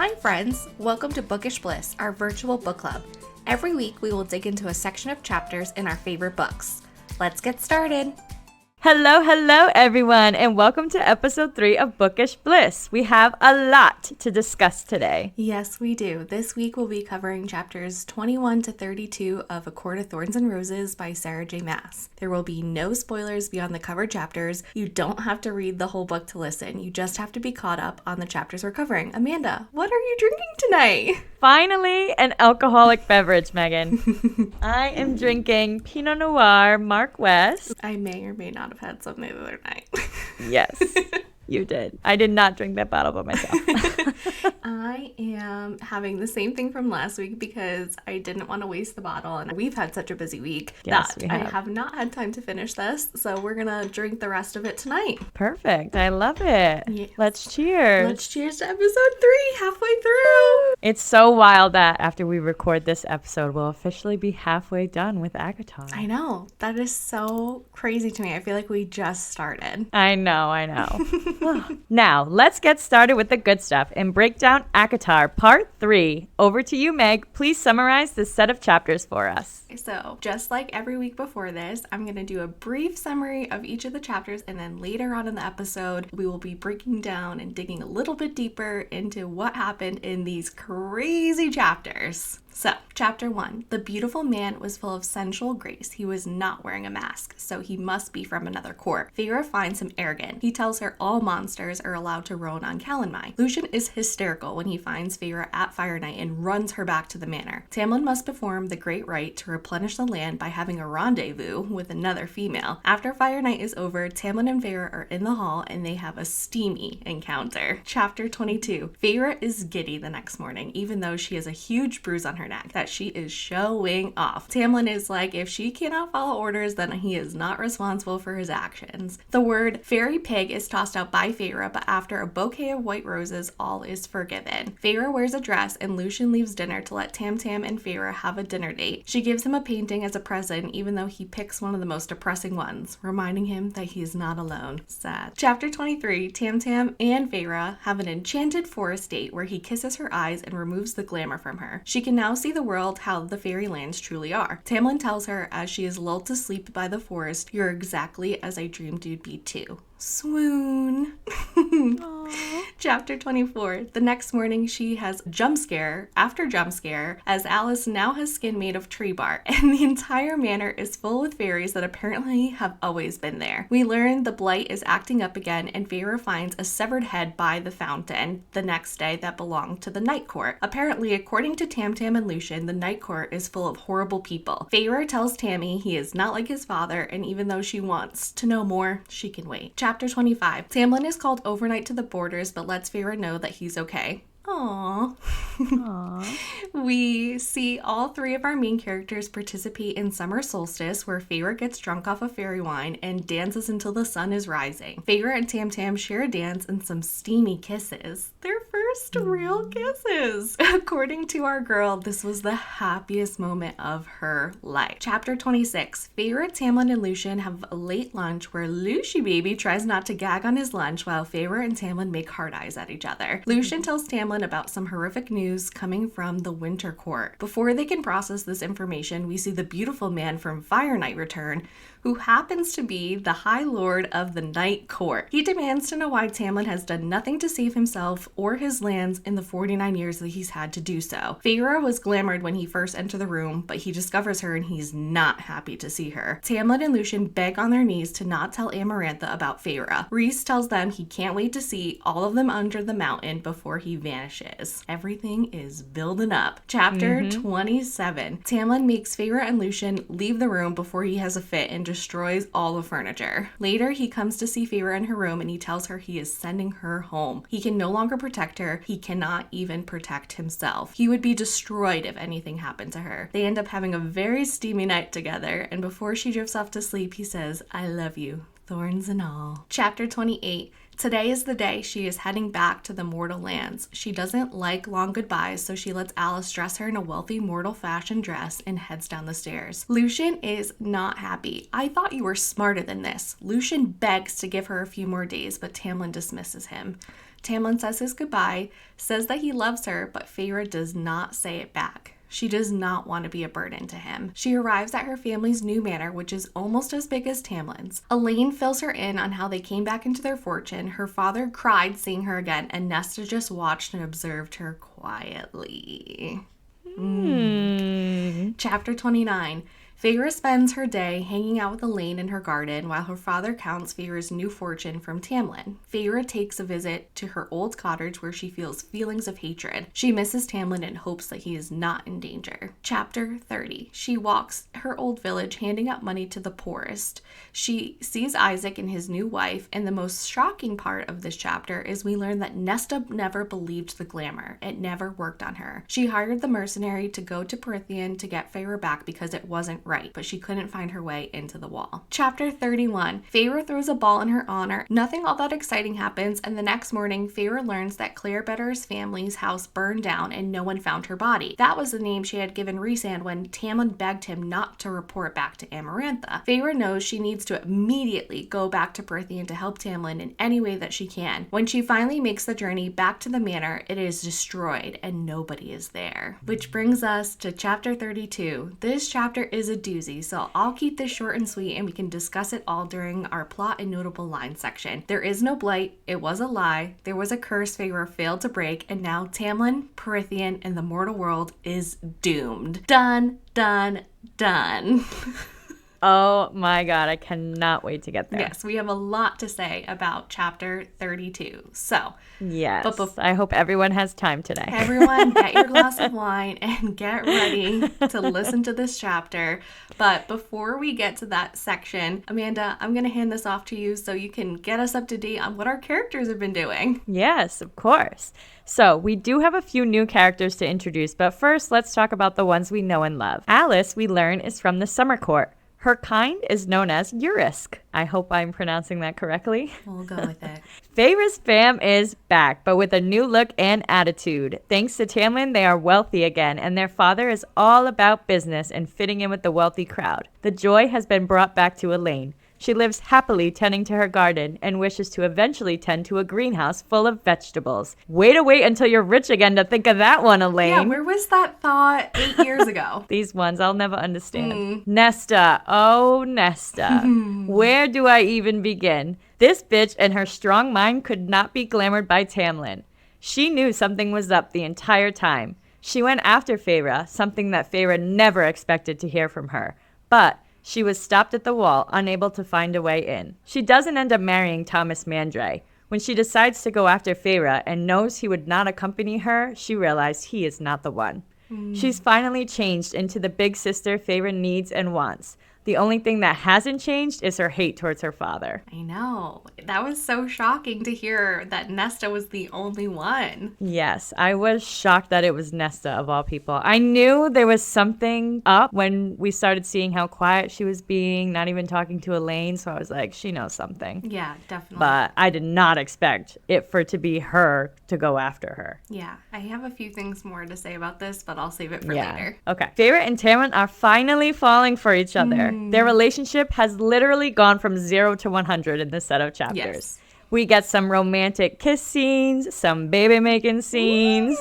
Hi friends, welcome to Bookish Bliss, our virtual book club. Every week we will dig into a section of chapters in our favorite books. Let's get started! Hello everyone, and welcome to episode 3 of Bookish Bliss. We have a lot to discuss today. Yes, we do. This week we'll be covering chapters 21 to 32 of A Court of Thorns and Roses by Sarah J. Maas. There will be no spoilers beyond the covered chapters. You don't have to read the whole book to listen. You just have to be caught up on the chapters we're covering. Amanda, what are you drinking tonight? Finally, an alcoholic beverage, Megan. I am drinking Pinot Noir Mark West. I may or may not have had some the other night. Yes, you did. I did not drink that bottle by myself. I am having the same thing from last week because I didn't want to waste the bottle, and we've had such a busy week that I have not had time to finish this, so we're gonna drink the rest of it tonight. Perfect. I love it. Yes. Let's cheers. Let's cheers to episode 3, halfway through. It's so wild that after we record this episode, we'll officially be halfway done with ACOTAR. I know. That is so crazy to me. I feel like we just started. I know. Now, let's get started with the good stuff and break down ACOTAR Part 3. Over to you, Meg. Please summarize this set of chapters for us. So, just like every week before this, I'm going to do a brief summary of each of the chapters, and then later on in the episode, we will be breaking down and digging a little bit deeper into what happened in these crazy chapters. So, chapter 1. The beautiful man was full of sensual grace. He was not wearing a mask, so he must be from another court. Feyre finds him arrogant. He tells her all monsters are allowed to roam on Calanmai. Lucian is hysterical when he finds Feyre at Fire Night and runs her back to the manor. Tamlin must perform the great rite to replenish the land by having a rendezvous with another female. After Fire Night is over, Tamlin and Feyre are in the hall and they have a steamy encounter. Chapter 22. Feyre is giddy the next morning, even though she has a huge bruise on her neck that she is showing off. Tamlin is like, if she cannot follow orders, then he is not responsible for his actions. The word fairy pig is tossed out by Feyre, but after a bouquet of white roses, all is forgiven. Feyre wears a dress and Lucian leaves dinner to let Tam and Feyre have a dinner date. She gives him a painting as a present, even though he picks one of the most depressing ones, reminding him that he is not alone. Sad. Chapter 23. Tam and Feyre have an enchanted forest date where he kisses her eyes and removes the glamour from her. She can now see the world how the fairy lands truly are. Tamlin tells her as she is lulled to sleep by the forest, "You're exactly as I dreamed you'd be too." Swoon. Chapter 24. The next morning she has jump scare after jump scare as Alice now has skin made of tree bark, and the entire manor is full with fairies that apparently have always been there. We learn the blight is acting up again, and Feyre finds a severed head by the fountain the next day that belonged to the Night Court. Apparently, according to Tam and Lucian, the Night Court is full of horrible people. Feyre tells Tammy he is not like his father, and even though she wants to know more, she can wait. Chapter 25. Tamlin is called overnight to the borders, but lets Feyre know that he's okay. Aww. We see all 3 of our main characters participate in Summer Solstice, where Feyre gets drunk off of fairy wine and dances until the sun is rising. Feyre and Tam share a dance and some steamy kisses. Their first real kisses. According to our girl, this was the happiest moment of her life. Chapter 26. Feyre, Tamlin, and Lucian have a late lunch where Lucy baby tries not to gag on his lunch while Feyre and Tamlin make hard eyes at each other. Lucian tells Tamlin about some horrific news coming from the Winter Court. Before they can process this information, we see the beautiful man from Fire Night return, who happens to be the High Lord of the Night Court. He demands to know why Tamlin has done nothing to save himself or his lands in the 49 years that he's had to do so. Feyre was glamored when he first entered the room, but he discovers her and he's not happy to see her. Tamlin and Lucian beg on their knees to not tell Amarantha about Feyre. Rhys tells them he can't wait to see all of them under the mountain before he vanishes. Everything is building up. Chapter 27. Tamlin makes Feyre and Lucian leave the room before he has a fit and destroys all the furniture. Later, he comes to see Feyre in her room and he tells her he is sending her home. He can no longer protect her. He cannot even protect himself. He would be destroyed if anything happened to her. They end up having a very steamy night together, and before she drifts off to sleep, he says, "I love you, thorns and all." Chapter 28. Today is the day she is heading back to the mortal lands. She doesn't like long goodbyes, so she lets Alice dress her in a wealthy mortal fashion dress and heads down the stairs. Lucian is not happy. "I thought you were smarter than this." Lucian begs to give her a few more days, but Tamlin dismisses him. Tamlin says his goodbye, says that he loves her, but Feyre does not say it back. She does not want to be a burden to him. She arrives at her family's new manor, which is almost as big as Tamlin's. Elaine fills her in on how they came back into their fortune. Her father cried seeing her again, and Nesta just watched and observed her quietly. Chapter 29. Feyre spends her day hanging out with Elaine in her garden while her father counts Feyre's new fortune from Tamlin. Feyre takes a visit to her old cottage where she feels feelings of hatred. She misses Tamlin and hopes that he is not in danger. Chapter 30. She walks her old village handing out money to the poorest. She sees Isaac and his new wife, and the most shocking part of this chapter is we learn that Nesta never believed the glamour. It never worked on her. She hired the mercenary to go to Prythian to get Feyre back because it wasn't right, but she couldn't find her way into the wall. Chapter 31. Feyre throws a ball in her honor. Nothing all that exciting happens, and the next morning, Feyre learns that Claire Better's family's house burned down and no one found her body. That was the name she had given Rhysand when Tamlin begged him not to report back to Amarantha. Feyre knows she needs to immediately go back to Prythian to help Tamlin in any way that she can. When she finally makes the journey back to the manor, it is destroyed and nobody is there. Which brings us to chapter 32. This chapter is a doozy, so I'll keep this short and sweet and we can discuss it all during our plot and notable lines section. There is no blight, it was a lie, there was a curse Feyre failed to break, and now Tamlin, Prythian, and the mortal world is doomed. Done, done, done. Oh my god, I cannot wait to get there. Yes, we have a lot to say about chapter 32. So, yes, I hope everyone has time today. Everyone, get your glass of wine and get ready to listen to this chapter. But before we get to that section, Amanda, I'm going to hand this off to you so you can get us up to date on what our characters have been doing. Yes, of course. So we do have a few new characters to introduce, but first let's talk about the ones we know and love. Alice, we learn, is from the Summer Court. Her kind is known as Urisk. I hope I'm pronouncing that correctly. We'll go with it. Feyre's fam is back, but with a new look and attitude. Thanks to Tamlin, they are wealthy again, and their father is all about business and fitting in with the wealthy crowd. The joy has been brought back to Elaine. She lives happily tending to her garden and wishes to eventually tend to a greenhouse full of vegetables. Way to wait until you're rich again to think of that one, Elaine. Yeah, where was that thought 8 years ago? These ones I'll never understand. Nesta. Oh, Nesta. Where do I even begin? This bitch and her strong mind could not be glamored by Tamlin. She knew something was up the entire time. She went after Feyre, something that Feyre never expected to hear from her. But she was stopped at the wall, unable to find a way in. She doesn't end up marrying Thomas Mandray. When she decides to go after Feyre and knows he would not accompany her, she realized he is not the one. She's finally changed into the big sister Feyre needs and wants. The only thing that hasn't changed is her hate towards her father. I know. That was so shocking to hear that Nesta was the only one. Yes, I was shocked that it was Nesta of all people. I knew there was something up when we started seeing how quiet she was being, not even talking to Elaine, so I was like, she knows something. Yeah, definitely. But I did not expect it for it to be her to go after her. Yeah, I have a few things more to say about this, but I'll save it for later. Okay. Feyre and Tamlin are finally falling for each other. Their relationship has literally gone from 0 to 100 in this set of chapters. Yes. We get some romantic kiss scenes, some baby-making scenes.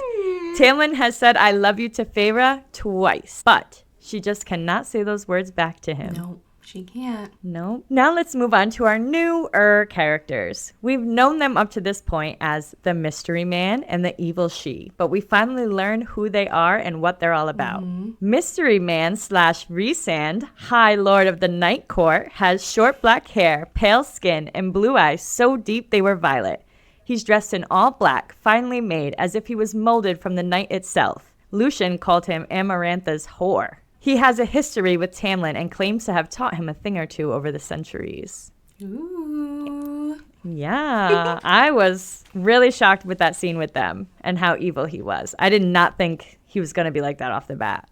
Tamlin has said, I love you to Feyre twice, but she just cannot say those words back to him. No, she can't. No. Now let's move on to our newer characters. We've known them up to this point as the Mystery Man and the Evil She, but we finally learn who they are and what they're all about. Mystery Man / Rhysand, High Lord of the Night Court, has short black hair, pale skin, and blue eyes so deep they were violet. He's dressed in all black, finely made, as if he was molded from the night itself. Lucian called him Amarantha's whore. He has a history with Tamlin and claims to have taught him a thing or two over the centuries. Ooh. Yeah, I was really shocked with that scene with them and how evil he was. I did not think he was going to be like that off the bat.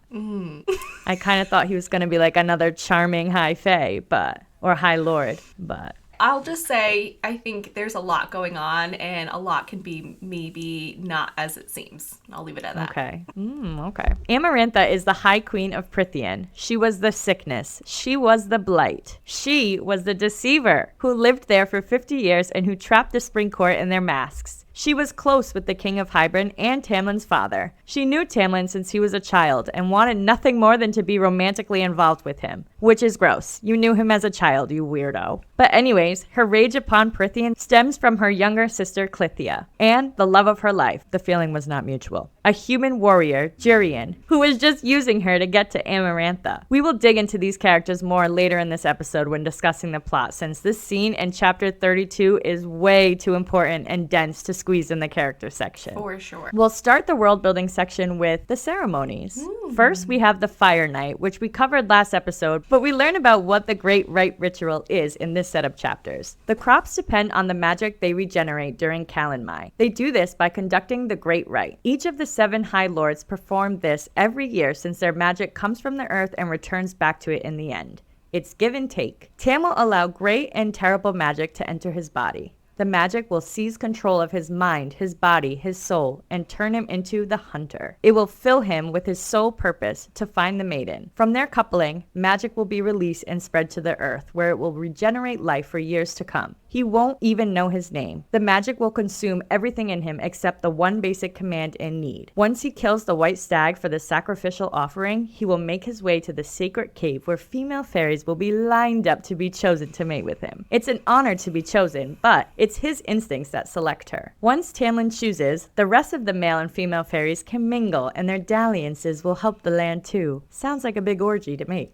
I kind of thought he was going to be like another charming high fae, or high lord, but... I'll just say, I think there's a lot going on, and a lot can be maybe not as it seems. I'll leave it at that. Okay. Okay. Amarantha is the High Queen of Prythian. She was the sickness. She was the blight. She was the deceiver who lived there for 50 years and who trapped the Spring Court in their masks. She was close with the King of Hybern and Tamlin's father. She knew Tamlin since he was a child and wanted nothing more than to be romantically involved with him. Which is gross. You knew him as a child, you weirdo. But anyways, her rage upon Prithian stems from her younger sister Clythia, and the love of her life. The feeling was not mutual. A human warrior, Jurian, who was just using her to get to Amarantha. We will dig into these characters more later in this episode when discussing the plot, since this scene in chapter 32 is way too important and dense to squeeze in the character section. For sure. We'll start the world building section with the ceremonies. First, we have the Fire Night, which we covered last episode, but we learn about what the Great Rite ritual is in this set of chapters. The crops depend on the magic they regenerate during Kalenmai. They do this by conducting the Great Rite. Each of the 7 High Lords perform this every year since their magic comes from the earth and returns back to it in the end. It's give and take. Tam will allow great and terrible magic to enter his body. The magic will seize control of his mind, his body, his soul, and turn him into the hunter. It will fill him with his sole purpose to find the maiden. From their coupling, magic will be released and spread to the earth, where it will regenerate life for years to come. He won't even know his name. The magic will consume everything in him except the one basic command and need. Once he kills the white stag for the sacrificial offering, he will make his way to the sacred cave where female fairies will be lined up to be chosen to mate with him. It's an honor to be chosen, but it's his instincts that select her. Once Tamlin chooses, the rest of the male and female fairies can mingle, and their dalliances will help the land too. Sounds like a big orgy to me.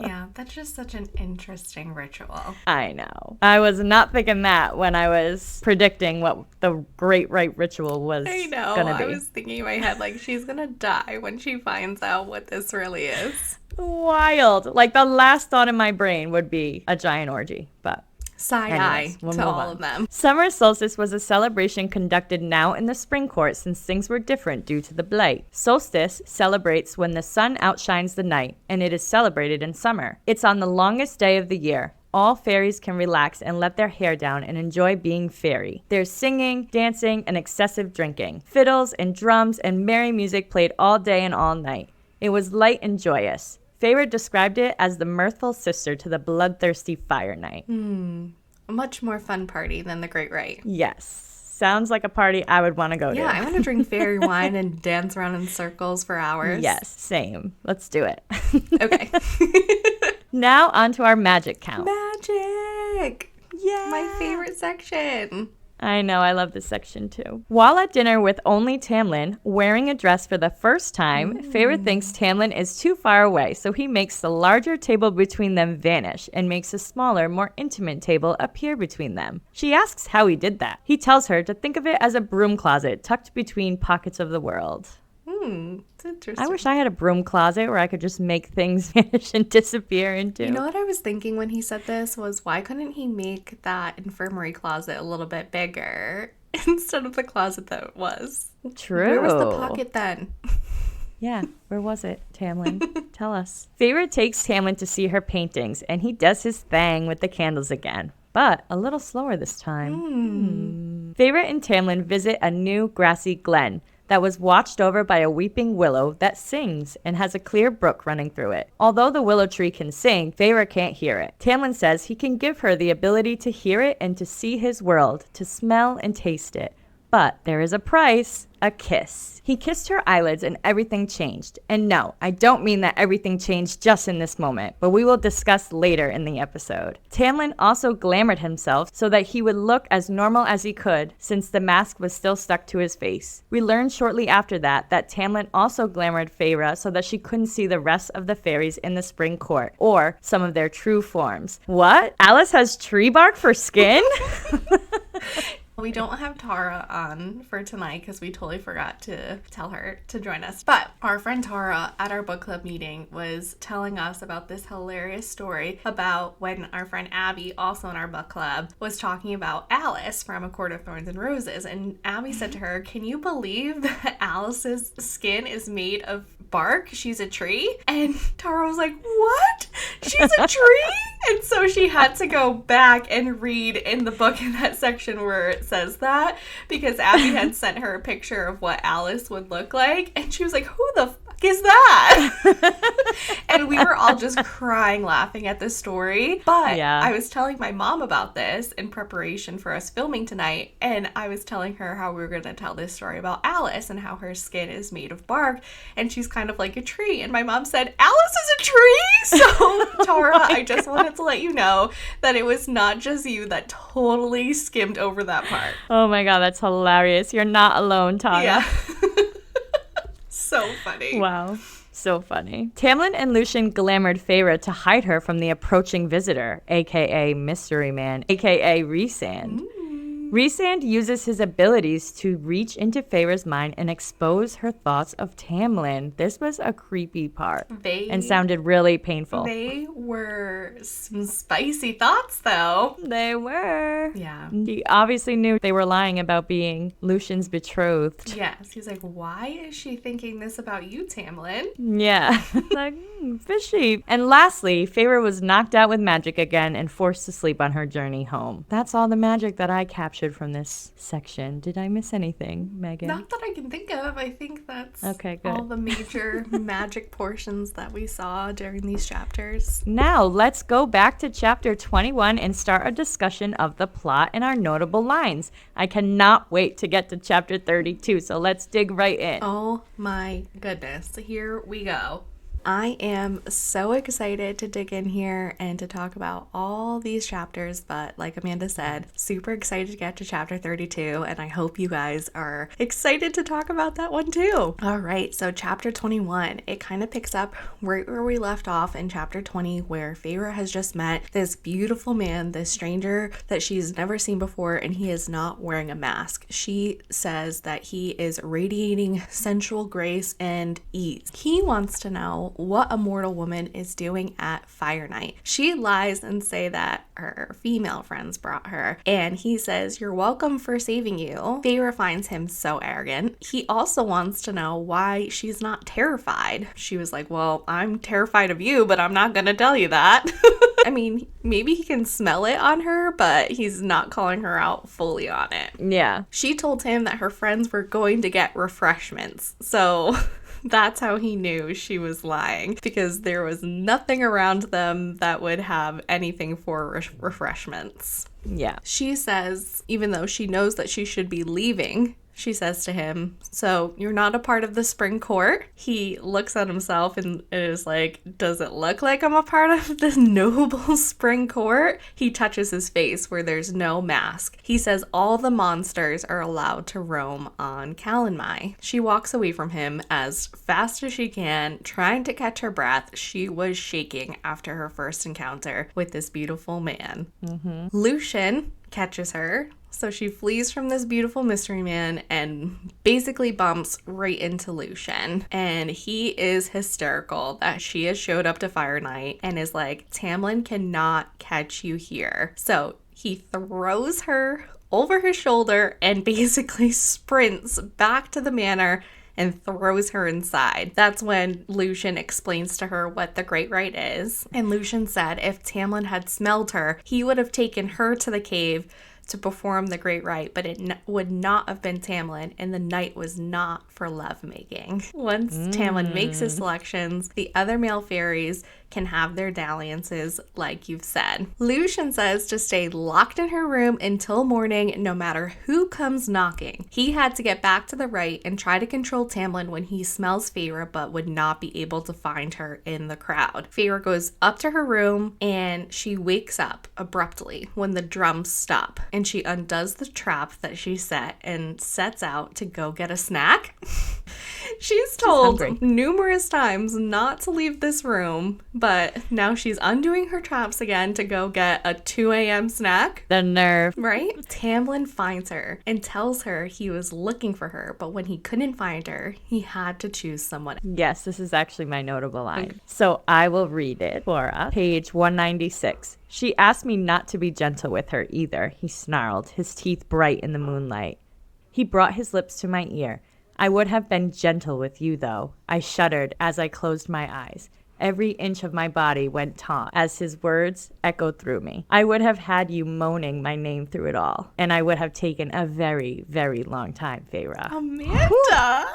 Yeah, that's just such an interesting ritual. I know. I was not thinking that when I was predicting what the Great Rite ritual was I know. gonna be. I was thinking in my head, like, she's gonna die when she finds out what this really is. Wild. Like, the last thought in my brain would be a giant orgy, but Side-eye we'll to move all on. of them. Summer solstice was a celebration conducted now in the spring court since things were different due to the blight. Solstice celebrates when the sun outshines the night, and it is celebrated in summer. It's on the longest day of the year. All fairies can relax and let their hair down and enjoy being fairy. There's singing, dancing, and excessive drinking. Fiddles and drums and merry music played all day and all night. It was light and joyous. Feyre described it as the mirthful sister to the bloodthirsty Fire Night. A much more fun party than the Great Rite. Yes. Sounds like a party I would want to go to. Yeah, I want to drink fairy wine and dance around in circles for hours. Yes, same. Let's do it. Okay. Now on to our magic count. Magic! Yeah. My favorite section. I know, I love this section too. While at dinner with only Tamlin, wearing a dress for the first time, Feyre thinks Tamlin is too far away, so he makes the larger table between them vanish and makes a smaller, more intimate table appear between them. She asks how he did that. He tells her to think of it as a broom closet tucked between pockets of the world. It's interesting. I wish I had a broom closet where I could just make things vanish and disappear into. You know what I was thinking when he said this was, why couldn't he make that infirmary closet a little bit bigger instead of the closet that it was? True. Where was the pocket then? Yeah, where was it, Tamlin? Tell us. Feyre takes Tamlin to see her paintings, and he does his thing with the candles again, but a little slower this time. Feyre and Tamlin visit a new grassy glen that was watched over by a weeping willow that sings and has a clear brook running through it. Although the willow tree can sing, Feyre can't hear it. Tamlin says he can give her the ability to hear it and to see his world, to smell and taste it. But there is a price. A kiss. He kissed her eyelids and everything changed. And no, I don't mean that everything changed just in this moment, but we will discuss later in the episode. Tamlin also glamored himself so that he would look as normal as he could, since the mask was still stuck to his face. We learned shortly after that Tamlin also glamored Feyre so that she couldn't see the rest of the fairies in the spring court, or some of their true forms. What? Alice has tree bark for skin? We don't have Tara on for tonight because we totally forgot to tell her to join us. But our friend Tara at our book club meeting was telling us about this hilarious story about when our friend Abby, also in our book club, was talking about Alice from A Court of Thorns and Roses. And Abby said to her, "Can you believe that Alice's skin is made of bark? She's a tree?" And Tara was like, "What? She's a tree?" And so she had to go back and read in the book in that section where it says that, because Abby had sent her a picture of what Alice would look like, and she was like, who the is that? And we were all just crying laughing at this story. But I was telling my mom about this in preparation for us filming tonight, and I was telling her how we were going to tell this story about Alice and how her skin is made of bark, and she's kind of like a tree. And my mom said, Alice is a tree? So, Tara, I just wanted to let you know that it was not just you that totally skimmed over that part. Oh my God, that's hilarious. You're not alone, Tara. Yeah. So funny. Wow. So funny. Tamlin and Lucien glamored Feyre to hide her from the approaching visitor, aka Mystery Man, aka Rhysand. Rhysand uses his abilities to reach into Feyre's mind and expose her thoughts of Tamlin. This was a creepy part and sounded really painful. They were some spicy thoughts, though. They were. Yeah. He obviously knew they were lying about being Lucien's betrothed. Yes. He's like, why is she thinking this about you, Tamlin? Yeah. Like, fishy. And lastly, Feyre was knocked out with magic again and forced to sleep on her journey home. That's all the magic that I captured from this section. Did I miss anything, Megan? Not that I can think of. I think that's good. All the major magic portions that we saw during these chapters. Now, let's go back to chapter 21 and start a discussion of the plot and our notable lines. I cannot wait to get to chapter 32, so let's dig right in. Oh my goodness. Here we go. I am so excited to dig in here and to talk about all these chapters, but like Amanda said, super excited to get to chapter 32, and I hope you guys are excited to talk about that one too. All right, so chapter 21, it kind of picks up right where we left off in chapter 20, where Feyre has just met this beautiful man, this stranger that she's never seen before, and he is not wearing a mask. She says that he is radiating sensual grace and ease. He wants to know what a mortal woman is doing at Fire Night. She lies and say that her female friends brought her, and he says, you're welcome for saving you. Feyre finds him so arrogant. He also wants to know why she's not terrified. She was like, well, I'm terrified of you, but I'm not gonna tell you that. I mean, maybe he can smell it on her, but he's not calling her out fully on it. Yeah. She told him that her friends were going to get refreshments, so that's how he knew she was lying, because there was nothing around them that would have anything for refreshments. Yeah. She says, even though she knows that she should be leaving, she says to him, so you're not a part of the spring court? He looks at himself and is like, does it look like I'm a part of the noble spring court? He touches his face where there's no mask. He says all the monsters are allowed to roam on Calanmai. She walks away from him as fast as she can, trying to catch her breath. She was shaking after her first encounter with this beautiful man. Lucien catches her. So she flees from this beautiful mystery man and basically bumps right into Lucien. And he is hysterical that she has showed up to Fire Night and is like, Tamlin cannot catch you here. So he throws her over his shoulder and basically sprints back to the manor and throws her inside. That's when Lucien explains to her what the Great Rite is. And Lucien said if Tamlin had smelled her, he would have taken her to the cave to perform the Great Rite, but it would not have been Tamlin, and the night was not for lovemaking. Once Tamlin makes his selections, the other male fairies can have their dalliances, like you've said. Lucien says to stay locked in her room until morning, no matter who comes knocking. He had to get back to the rite and try to control Tamlin when he smells Feyre, but would not be able to find her in the crowd. Feyre goes up to her room, and she wakes up abruptly when the drums stop, and she undoes the trap that she set and sets out to go get a snack. She's told numerous times not to leave this room, but now she's undoing her traps again to go get a 2 a.m. snack. The nerve. Right? Tamlin finds her and tells her he was looking for her, but when he couldn't find her, he had to choose someone. Yes, this is actually my notable line. Okay. So I will read it for us. Page 196. She asked me not to be gentle with her either, he snarled, his teeth bright in the moonlight. He brought his lips to my ear. I would have been gentle with you, though. I shuddered as I closed my eyes. Every inch of my body went taut as his words echoed through me. I would have had you moaning my name through it all, and I would have taken a very, very long time, Feyre. Amanda!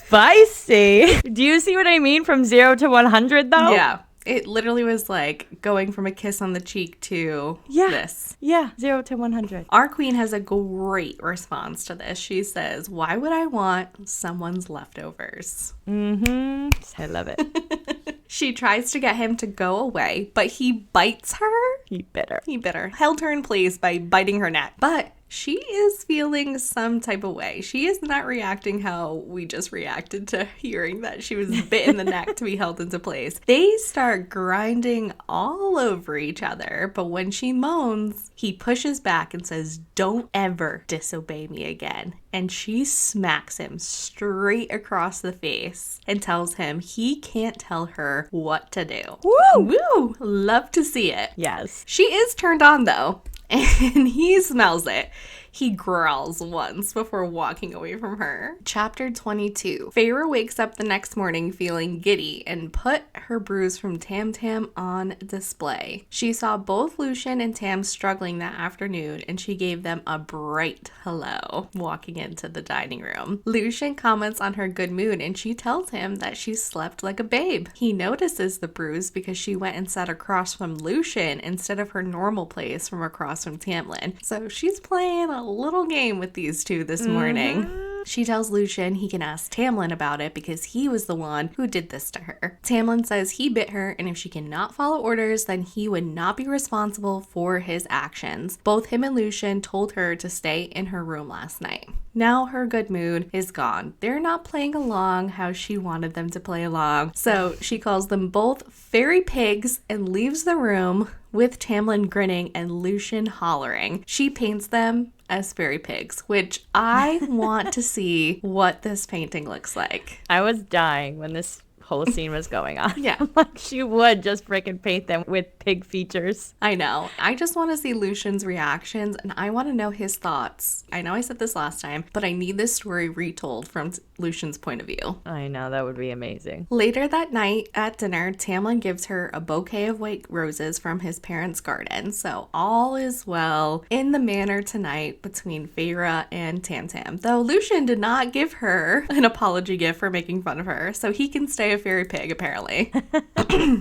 Spicy. Do you see what I mean from 0 to 100 though? Yeah. It literally was like going from a kiss on the cheek to this. Yeah, 0 to 100. Our queen has a great response to this. She says, "Why would I want someone's leftovers?" I love it. She tries to get him to go away, but he bites her. He bit her. He bit her. Held her in place by biting her neck. But she is feeling some type of way. She is not reacting how we just reacted to hearing that she was bit in the neck to be held into place. They start grinding all over each other, but when she moans, he pushes back and says, "Don't ever disobey me again." And she smacks him straight across the face and tells him he can't tell her what to do. Woo! Woo! Love to see it. Yes. She is turned on though, and he smells it. He growls once before walking away from her. Chapter 22. Feyre wakes up the next morning feeling giddy and put her bruise from Tam Tam on display. She saw both Lucien and Tam struggling that afternoon, and she gave them a bright hello walking into the dining room. Lucien comments on her good mood, and she tells him that she slept like a babe. He notices the bruise because she went and sat across from Lucien instead of her normal place from across from Tamlin. So she's playing a little game with these two this morning. She tells Lucien he can ask Tamlin about it because he was the one who did this to her. Tamlin says he bit her, and if she cannot follow orders, then he would not be responsible for his actions. Both him and Lucien told her to stay in her room last night. Now her good mood is gone. They're not playing along how she wanted them to play along. So she calls them both fairy pigs and leaves the room with Tamlin grinning and Lucien hollering. She paints them as fairy pigs, which I want to see what this painting looks like. I was dying when this whole scene was going on. Yeah. Like she would just freaking paint them with pig features. I know. I just want to see Lucien's reactions, and I want to know his thoughts. I know I said this last time, but I need this story retold from Lucien's point of view. I know, that would be amazing. Later that night at dinner, Tamlin gives her a bouquet of white roses from his parents' garden. So all is well in the manor tonight between Feyre and Tam Tam. Though Lucien did not give her an apology gift for making fun of her, so he can stay a fairy pig apparently.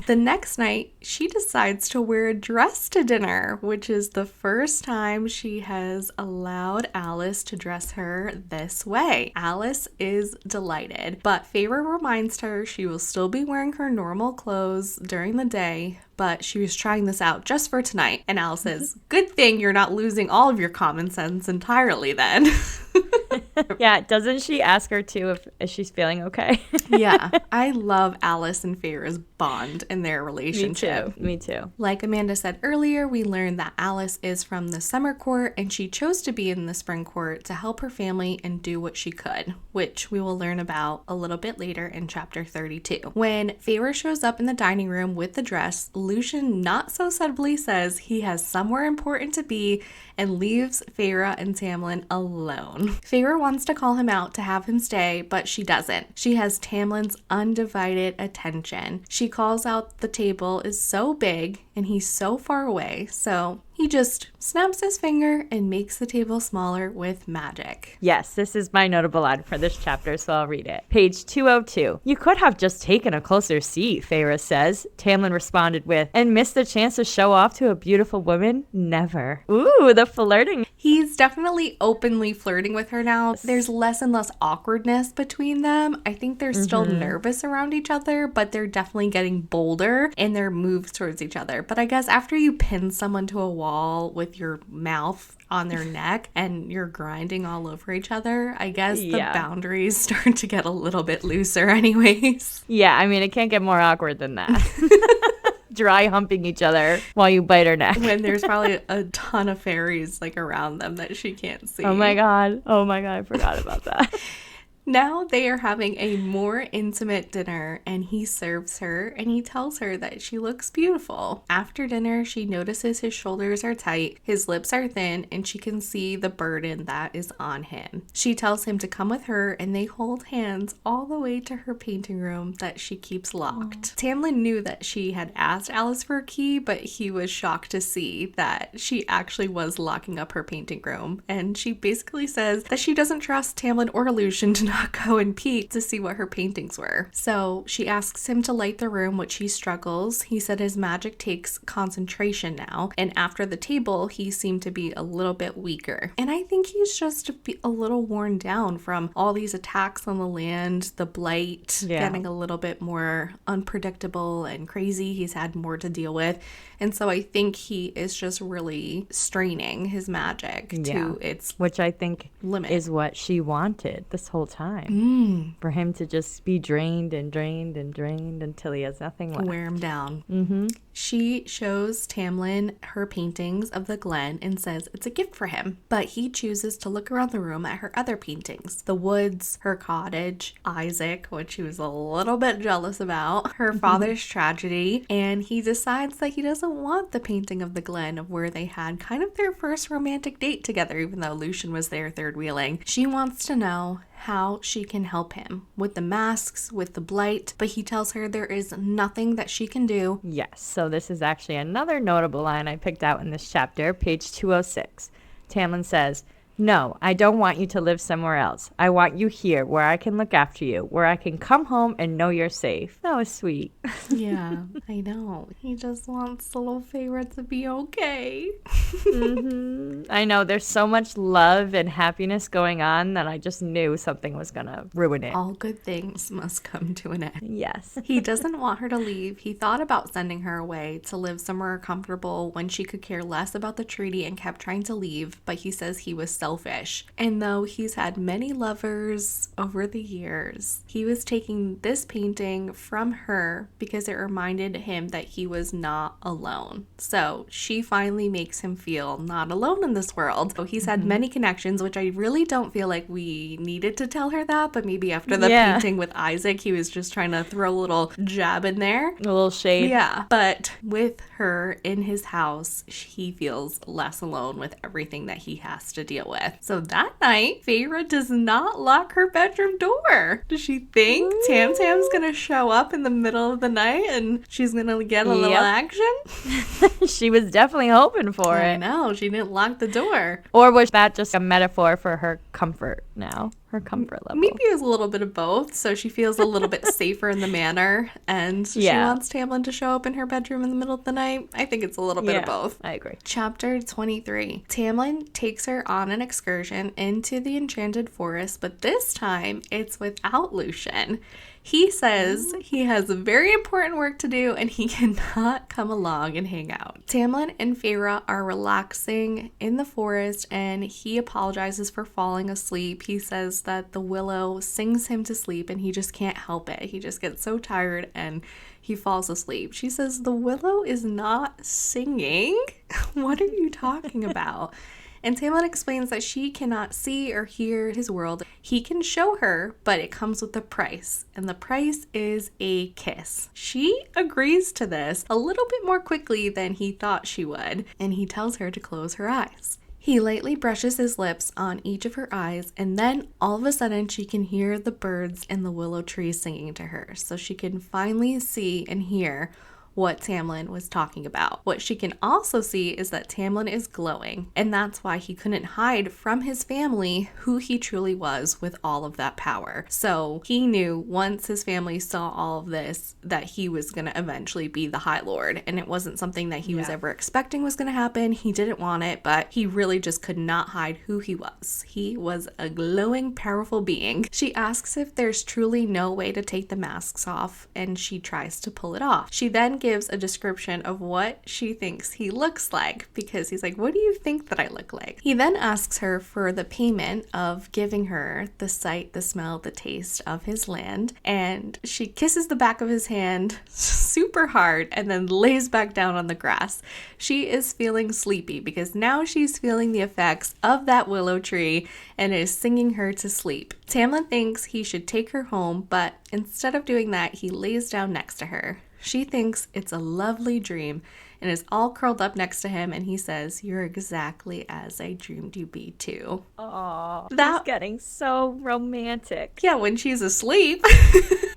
The next night, she decides to wear a dress to dinner, which is the first time she has allowed Alice to dress her this way. Alice is delighted, but Feyre reminds her she will still be wearing her normal clothes during the day, but she was trying this out just for tonight. And Alice says, "Good thing you're not losing all of your common sense entirely then." Yeah, doesn't she ask her too if she's feeling okay? Yeah, I love Alice and Feyre's bond in their relationship. Me too. Like Amanda said earlier, we learned that Alice is from the summer court and she chose to be in the spring court to help her family and do what she could, which we will learn about a little bit later in chapter 32. When Feyre shows up in the dining room with the dress, Lucien not so subtly says he has somewhere important to be and leaves Feyre and Tamlin alone. Feyre wants to call him out to have him stay, but she doesn't. She has Tamlin's undivided attention. She calls out the table is so big and he's so far away, so he just snaps his finger and makes the table smaller with magic. Yes, this is my notable line for this chapter, so I'll read it. Page 202. "You could have just taken a closer seat," Feyre says. Tamlin responded with, "And missed the chance to show off to a beautiful woman? Never." Ooh, the flirting. He's definitely openly flirting with her now. There's less and less awkwardness between them. I think they're still nervous around each other, but they're definitely getting bolder in their moves towards each other. But I guess after you pin someone to a wall with your mouth on their neck and you're grinding all over each other, I guess the boundaries start to get a little bit looser anyways. Yeah, I mean, it can't get more awkward than that. Dry humping each other while you bite her neck. When there's probably a ton of fairies like around them that she can't see. Oh my god, I forgot about that. Now they are having a more intimate dinner, and he serves her and he tells her that she looks beautiful. After dinner, she notices his shoulders are tight, his lips are thin, and she can see the burden that is on him. She tells him to come with her, and they hold hands all the way to her painting room that she keeps locked. Tamlin knew that she had asked Alice for a key, but he was shocked to see that she actually was locking up her painting room, and she basically says that she doesn't trust Tamlin or Lucien to not not go and peek to see what her paintings were. So she asks him to light the room, which he struggles. He said his magic takes concentration now, and after the table, he seemed to be a little bit weaker. And I think he's just a little worn down from all these attacks on the land, the blight, getting a little bit more unpredictable and crazy. He's had more to deal with. And so I think he is just really straining his magic to its which I think limit. Is what she wanted this whole time. For him to just be drained and drained and drained until he has nothing left. Wear him down. She shows Tamlin her paintings of the Glen and says it's a gift for him. But he chooses to look around the room at her other paintings. The woods, her cottage, Isaac, which he was a little bit jealous about, her father's tragedy, and he decides that he doesn't want the painting of the Glen of where they had kind of their first romantic date together, even though Lucian was there third wheeling. She wants to know how she can help him with the masks, with the blight, but he tells her there is nothing that she can do. Yes, so this is actually another notable line I picked out in this chapter, page 206. Tamlin says, "No, I don't want you to live somewhere else. I want you here where I can look after you, where I can come home and know you're safe." That was sweet. Yeah, I know. He just wants the little favorite to be okay. I know, there's so much love and happiness going on that I just knew something was going to ruin it. All good things must come to an end. Yes. He doesn't want her to leave. He thought about sending her away to live somewhere comfortable when she could care less about the treaty and kept trying to leave, but he says he was selfish. And though he's had many lovers over the years, he was taking this painting from her because it reminded him that he was not alone. So she finally makes him feel not alone in this world. So he's had many connections, which I really don't feel like we needed to tell her that, but maybe after the painting with Isaac, he was just trying to throw a little jab in there. A little shade. Yeah, but with her in his house, he feels less alone with everything that he has to deal with. So that night, Feyre does not lock her bedroom door. Does she think Tam Tam's gonna show up in the middle of the night and she's gonna get a little action? She was definitely hoping for I it. know, she didn't lock the door. Or was that just a metaphor for her comfort now? Her comfort level. Maybe it was a little bit of both, so she feels a little bit safer in the manor, and she wants Tamlin to show up in her bedroom in the middle of the night. I think it's a little bit of both. I agree. Chapter 23. Tamlin takes her on an excursion into the Enchanted Forest, but this time it's without Lucian. He says he has very important work to do and he cannot come along and hang out. Tamlin and Feyre are relaxing in the forest and he apologizes for falling asleep. He says that the willow sings him to sleep and he just can't help it. He just gets so tired and he falls asleep. She says, "The willow is not singing. What are you talking about?" And Tamlin explains that she cannot see or hear his world. He can show her, but it comes with a price. And the price is a kiss. She agrees to this a little bit more quickly than he thought she would. And he tells her to close her eyes. He lightly brushes his lips on each of her eyes, and then all of a sudden she can hear the birds in the willow tree singing to her. So she can finally see and hear what Tamlin was talking about. What she can also see is that Tamlin is glowing, and that's why he couldn't hide from his family who he truly was with all of that power. So he knew once his family saw all of this that he was going to eventually be the High Lord, and it wasn't something that he was ever expecting was going to happen. He didn't want it, but he really just could not hide who he was. He was a glowing, powerful being. She asks if there's truly no way to take the masks off, and she tries to pull it off. She then gives a description of what she thinks he looks like because he's like, "What do you think that I look like?" He then asks her for the payment of giving her the sight, the smell, the taste of his land, and she kisses the back of his hand super hard and then lays back down on the grass. She is feeling sleepy because now she's feeling the effects of that willow tree and is singing her to sleep. Tamlin thinks he should take her home, but instead of doing that, he lays down next to her. She thinks it's a lovely dream and is all curled up next to him, and he says, "You're exactly as I dreamed you'd be too." Oh, that's getting so romantic. Yeah, when she's asleep.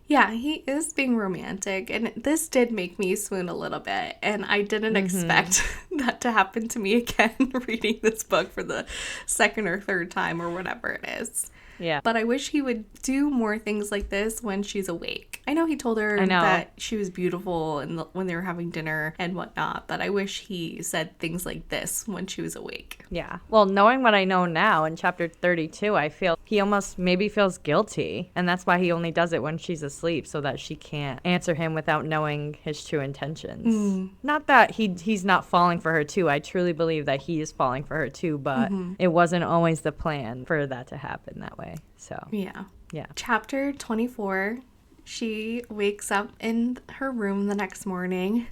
Yeah, he is being romantic, and this did make me swoon a little bit, and I didn't expect that to happen to me again reading this book for the second or third time or whatever it is. Yeah. But I wish he would do more things like this when she's awake. I know he told her that she was beautiful and when they were having dinner and whatnot, but I wish he said things like this when she was awake. Yeah. Well, knowing what I know now in chapter 32, I feel he almost maybe feels guilty. And that's why he only does it when she's asleep, so that she can't answer him without knowing his true intentions. Not that he's not falling for her too. I truly believe that he is falling for her too, but it wasn't always the plan for that to happen that way. So, yeah. Yeah. Chapter 24, she wakes up in her room the next morning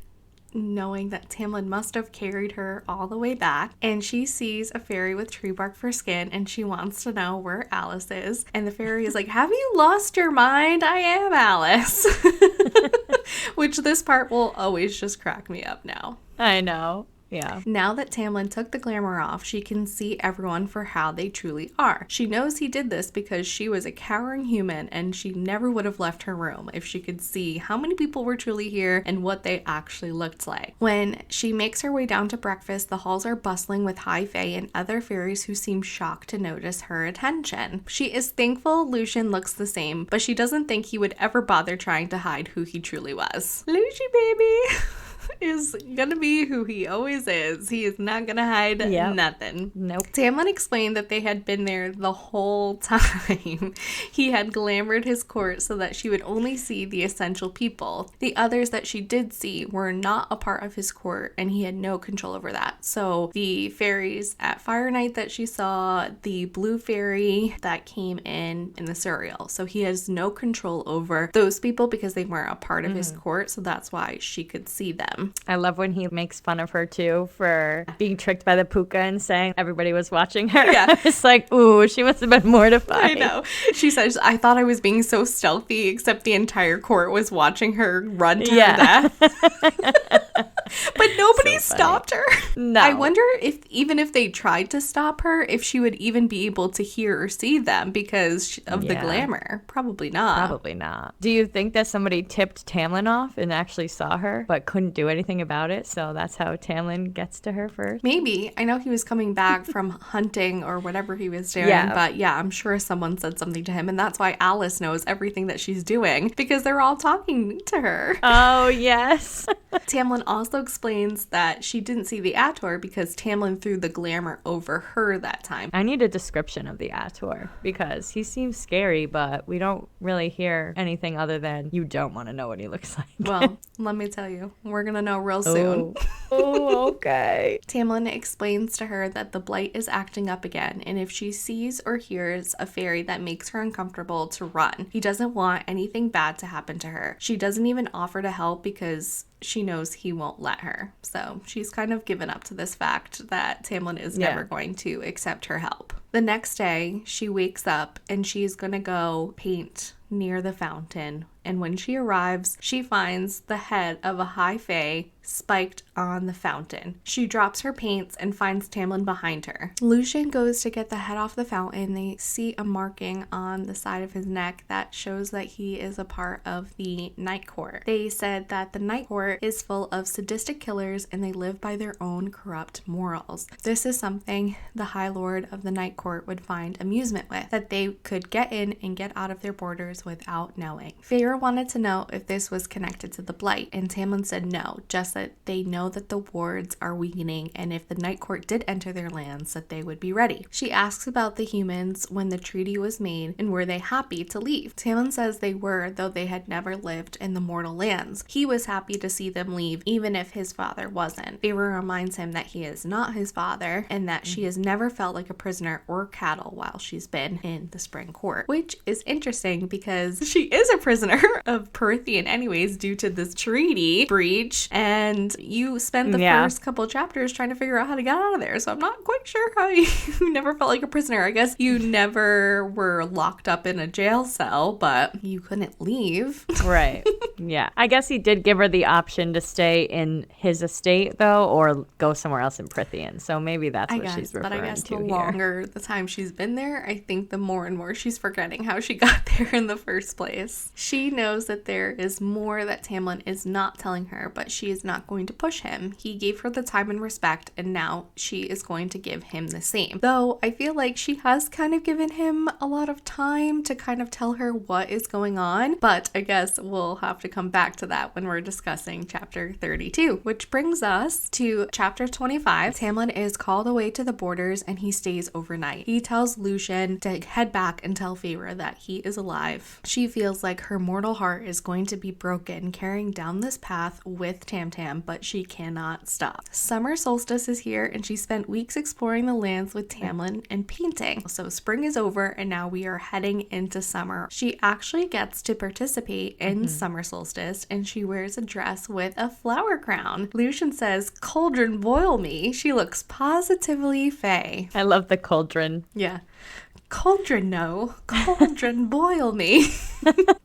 knowing that Tamlin must have carried her all the way back, and she sees a fairy with tree bark for skin, and she wants to know where Alice is, and the fairy is like, have you lost your mind? I am Alice. Which this part will always just crack me up now. I know. Yeah. Now that Tamlin took the glamour off, she can see everyone for how they truly are. She knows he did this because she was a cowering human and she never would have left her room if she could see how many people were truly here and what they actually looked like. When she makes her way down to breakfast, the halls are bustling with high fae and other fairies who seem shocked to notice her attention. She is thankful Lucian looks the same, but she doesn't think he would ever bother trying to hide who he truly was. Lucy, baby! Is gonna be who he always is. He is not gonna hide nothing. Nope. Tamlin explained that they had been there the whole time. He had glamored his court so that she would only see the essential people. The others that she did see were not a part of his court, and he had no control over that. So the fairies at Fire Night that she saw, the blue fairy that came in the cereal. So he has no control over those people because they weren't a part of his court. So that's why she could see them. I love when he makes fun of her too for being tricked by the puka and saying everybody was watching her. Yeah. It's like, ooh, she must have been mortified. I know. She says, I thought I was being so stealthy, except the entire court was watching her run to her death. But nobody stopped her. No. I wonder if they tried to stop her, if she would even be able to hear or see them because of the glamour. Probably not. Probably not. Do you think that somebody tipped Tamlin off and actually saw her but couldn't do anything about it? So that's how Tamlin gets to her first? Maybe. I know he was coming back from hunting or whatever he was doing. Yeah. But yeah, I'm sure someone said something to him. And that's why Alice knows everything that she's doing because they're all talking to her. Oh, yes. Tamlin also explains that she didn't see the Ator because Tamlin threw the glamour over her that time. I need a description of the Ator because he seems scary, but we don't really hear anything other than you don't want to know what he looks like. Well, let me tell you, we're going to know real soon. Oh, okay. Tamlin explains to her that the blight is acting up again, and if she sees or hears a fairy that makes her uncomfortable, to run. He doesn't want anything bad to happen to her. She doesn't even offer to help because she knows he won't let her. So she's kind of given up to this fact that Tamlin is never going to accept her help. The next day, she wakes up and she's going to go paint near the fountain. And when she arrives, she finds the head of a high fae spiked on the fountain. She drops her paints and finds Tamlin behind her. Lucian goes to get the head off the fountain. They see a marking on the side of his neck that shows that he is a part of the Night Court. They said that the Night Court is full of sadistic killers and they live by their own corrupt morals. This is something the High Lord of the Night Court would find amusement with, that they could get in and get out of their borders without knowing. Feyre wanted to know if this was connected to the Blight, and Tamlin said no, just that they know that the wards are weakening, and if the Night Court did enter their lands, that they would be ready. She asks about the humans when the treaty was made, and were they happy to leave? Tamlin says they were, though they had never lived in the mortal lands. He was happy to see them leave, even if his father wasn't. Feyre reminds him that he is not his father, and that she has never felt like a prisoner or cattle while she's been in the Spring Court, which is interesting because she is a prisoner of Prythian anyways due to this treaty breach, and you spent the first couple chapters trying to figure out how to get out of there, so I'm not quite sure how you never felt like a prisoner. I guess you never were locked up in a jail cell, but you couldn't leave. Right. Yeah. I guess he did give her the option to stay in his estate, though, or go somewhere else in Prythian, so maybe that's what she's referring to here. But I guess the longer the time she's been there, I think the more and more she's forgetting how she got there in the first place. She knows that there is more that Tamlin is not telling her, but she is not not going to push him. He gave her the time and respect, and now she is going to give him the same. Though I feel like she has kind of given him a lot of time to kind of tell her what is going on, but I guess we'll have to come back to that when we're discussing chapter 32, which brings us to chapter 25. Tamlin is called away to the borders and he stays overnight. He tells Lucien to head back and tell Feyre that he is alive. She feels like her mortal heart is going to be broken carrying down this path with Tam Tam, but she cannot stop. Summer solstice is here and she spent weeks exploring the lands with Tamlin and painting. So spring is over and now we are heading into summer. She actually gets to participate in summer solstice and she wears a dress with a flower crown. Lucien says, "Cauldron boil me." She looks positively fey. I love the cauldron. Yeah. Cauldron, no. Cauldron boil me.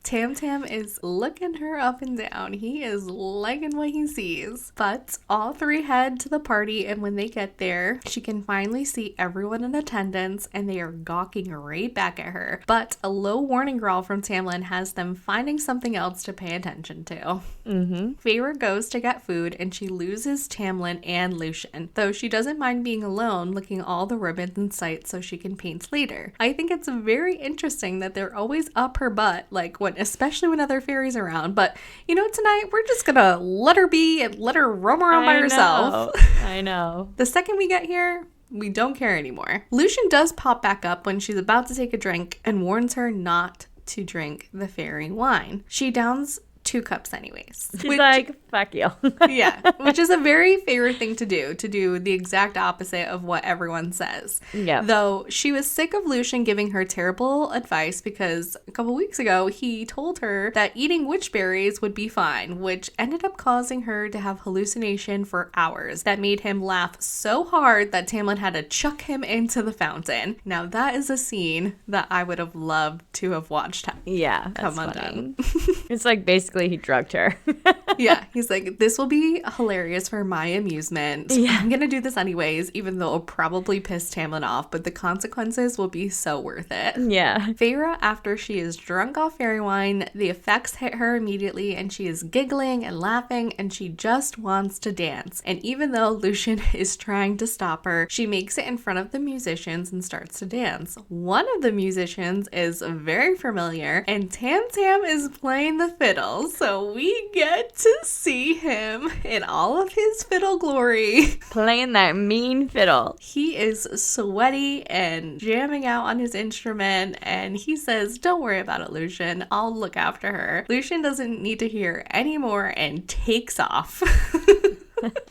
Tam Tam is looking her up and down. He is liking what he sees. But all three head to the party, and when they get there, she can finally see everyone in attendance, and they are gawking right back at her. But a low warning growl from Tamlin has them finding something else to pay attention to. Feyre goes to get food, and she loses Tamlin and Lucien, though she doesn't mind being alone, looking all the ribbons in sight so she can paint later. I think it's very interesting that they're always up her butt, like especially when other fairies around. But tonight we're just gonna let her be and let her roam around by herself. I know. The second we get here, we don't care anymore. Lucien does pop back up when she's about to take a drink and warns her not to drink the fairy wine. She downs 2 cups anyways. She's like, fuck you. Yeah, which is a very favorite thing to do the exact opposite of what everyone says. Yeah. Though she was sick of Lucien giving her terrible advice because a couple weeks ago he told her that eating witchberries would be fine, which ended up causing her to have hallucination for hours. That made him laugh so hard that Tamlin had to chuck him into the fountain. Now that is a scene that I would have loved to have watched come undone. It's like basically he drugged her. Yeah, he's like, this will be hilarious for my amusement. Yeah. I'm gonna do this anyways, even though it'll probably piss Tamlin off, but the consequences will be so worth it. Yeah. Feyre, after she is drunk off fairy wine, the effects hit her immediately and she is giggling and laughing and she just wants to dance. And even though Lucien is trying to stop her, she makes it in front of the musicians and starts to dance. One of the musicians is very familiar and Tam Tam is playing the fiddle. So we get to see him in all of his fiddle glory. Playing that mean fiddle. He is sweaty and jamming out on his instrument, and he says, "Don't worry about it, Lucien. I'll look after her." Lucien doesn't need to hear anymore and takes off.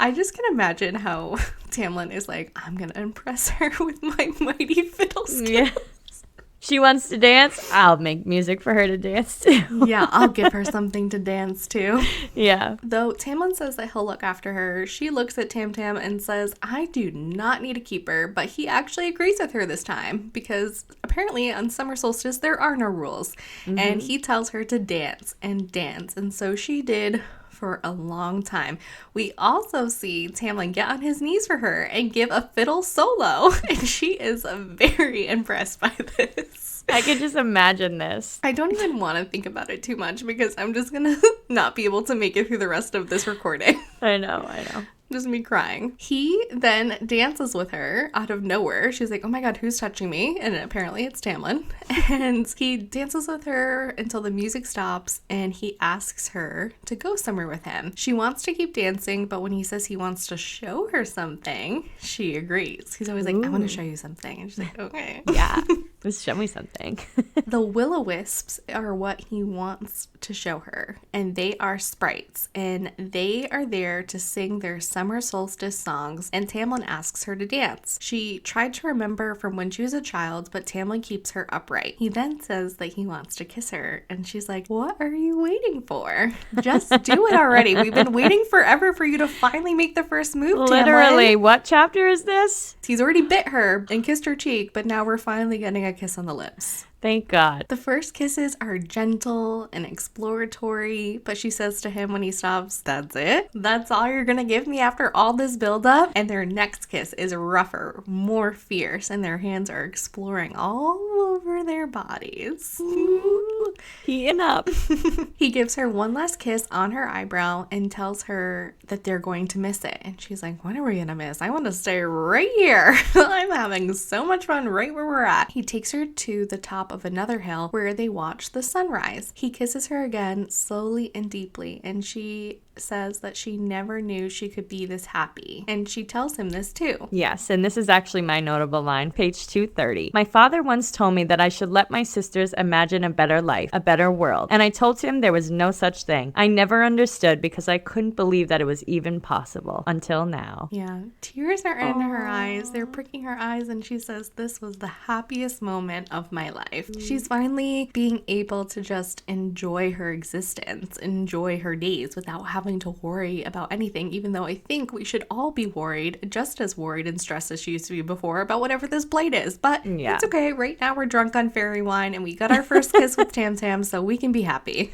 I just can imagine how Tamlin is like, "I'm gonna impress her with my mighty fiddle skills." Yeah. She wants to dance, I'll make music for her to dance to. Yeah, I'll give her something to dance to. Yeah. Though Tamlin says that he'll look after her, she looks at Tam Tam and says, "I do not need a keeper," but he actually agrees with her this time because apparently on summer solstice there are no rules. And he tells her to dance, and so she did for a long time. We also see Tamlin get on his knees for her and give a fiddle solo, and she is very impressed by this. I could just imagine this. I don't even want to think about it too much because I'm just gonna not be able to make it through the rest of this recording. I know. Just me crying. He then dances with her out of nowhere. She's like, "Oh my god, who's touching me?" And apparently it's Tamlin. And he dances with her until the music stops and he asks her to go somewhere with him. She wants to keep dancing, but when he says he wants to show her something, she agrees. He's always like, "I want to show you something." And she's like, "Okay." Yeah. Just show me something. The will-o-wisps are what he wants to show her, and they are sprites, and they are there to sing their summer solstice songs, and Tamlin asks her to dance. She tried to remember from when she was a child, but Tamlin keeps her upright. He then says that he wants to kiss her, and she's like, "What are you waiting for? Just do it already. We've been waiting forever for you to finally make the first move, Literally, Tamlin." what chapter is this? He's already bit her and kissed her cheek, but now we're finally getting a kiss on the lips. Thank God. The first kisses are gentle and exploratory, but she says to him when he stops, "That's it? That's all you're gonna give me after all this buildup?" And their next kiss is rougher, more fierce, and their hands are exploring all over their bodies. Ooh, heating up. He gives her one last kiss on her eyebrow and tells her that they're going to miss it. And she's like, "What are we gonna miss? I want to stay right here. I'm having so much fun right where we're at." He takes her to the top of another hill where they watch the sunrise. He kisses her again, slowly and deeply, and she says that she never knew she could be this happy. And she tells him this too. Yes, and this is actually my notable line, page 230. "My father once told me that I should let my sisters imagine a better life, a better world. And I told him there was no such thing. I never understood because I couldn't believe that it was even possible until now." Yeah, tears are in her eyes. They're pricking her eyes, and she says, "This was the happiest moment of my life." She's finally being able to just enjoy her existence, enjoy her days without having to worry about anything, even though I think we should all be worried, just as worried and stressed as she used to be before about whatever this blight is. But yeah, it's okay. Right now we're drunk on fairy wine and we got our first kiss with Tam Tam, so we can be happy.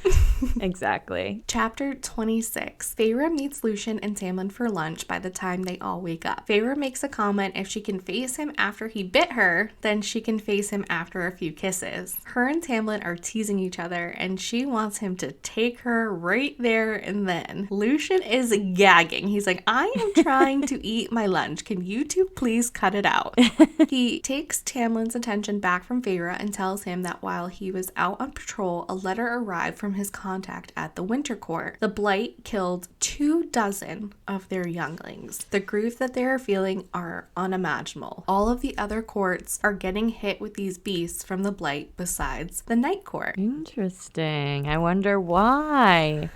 Exactly. Chapter 26. Feyre meets Lucien and Tamlin for lunch by the time they all wake up. Feyre makes a comment if she can face him after he bit her, then she can face him after a few kisses. Her and Tamlin are teasing each other and she wants him to take her right there and then. Lucien is gagging. He's like, "I am trying to eat my lunch. Can you two please cut it out?" He takes Tamlin's attention back from Feyre and tells him that while he was out on patrol, a letter arrived from his contact at the Winter Court. The blight killed 24 of their younglings. The grief that they are feeling are unimaginable. All of the other courts are getting hit with these beasts from the blight besides the Night Court. Interesting. I wonder why.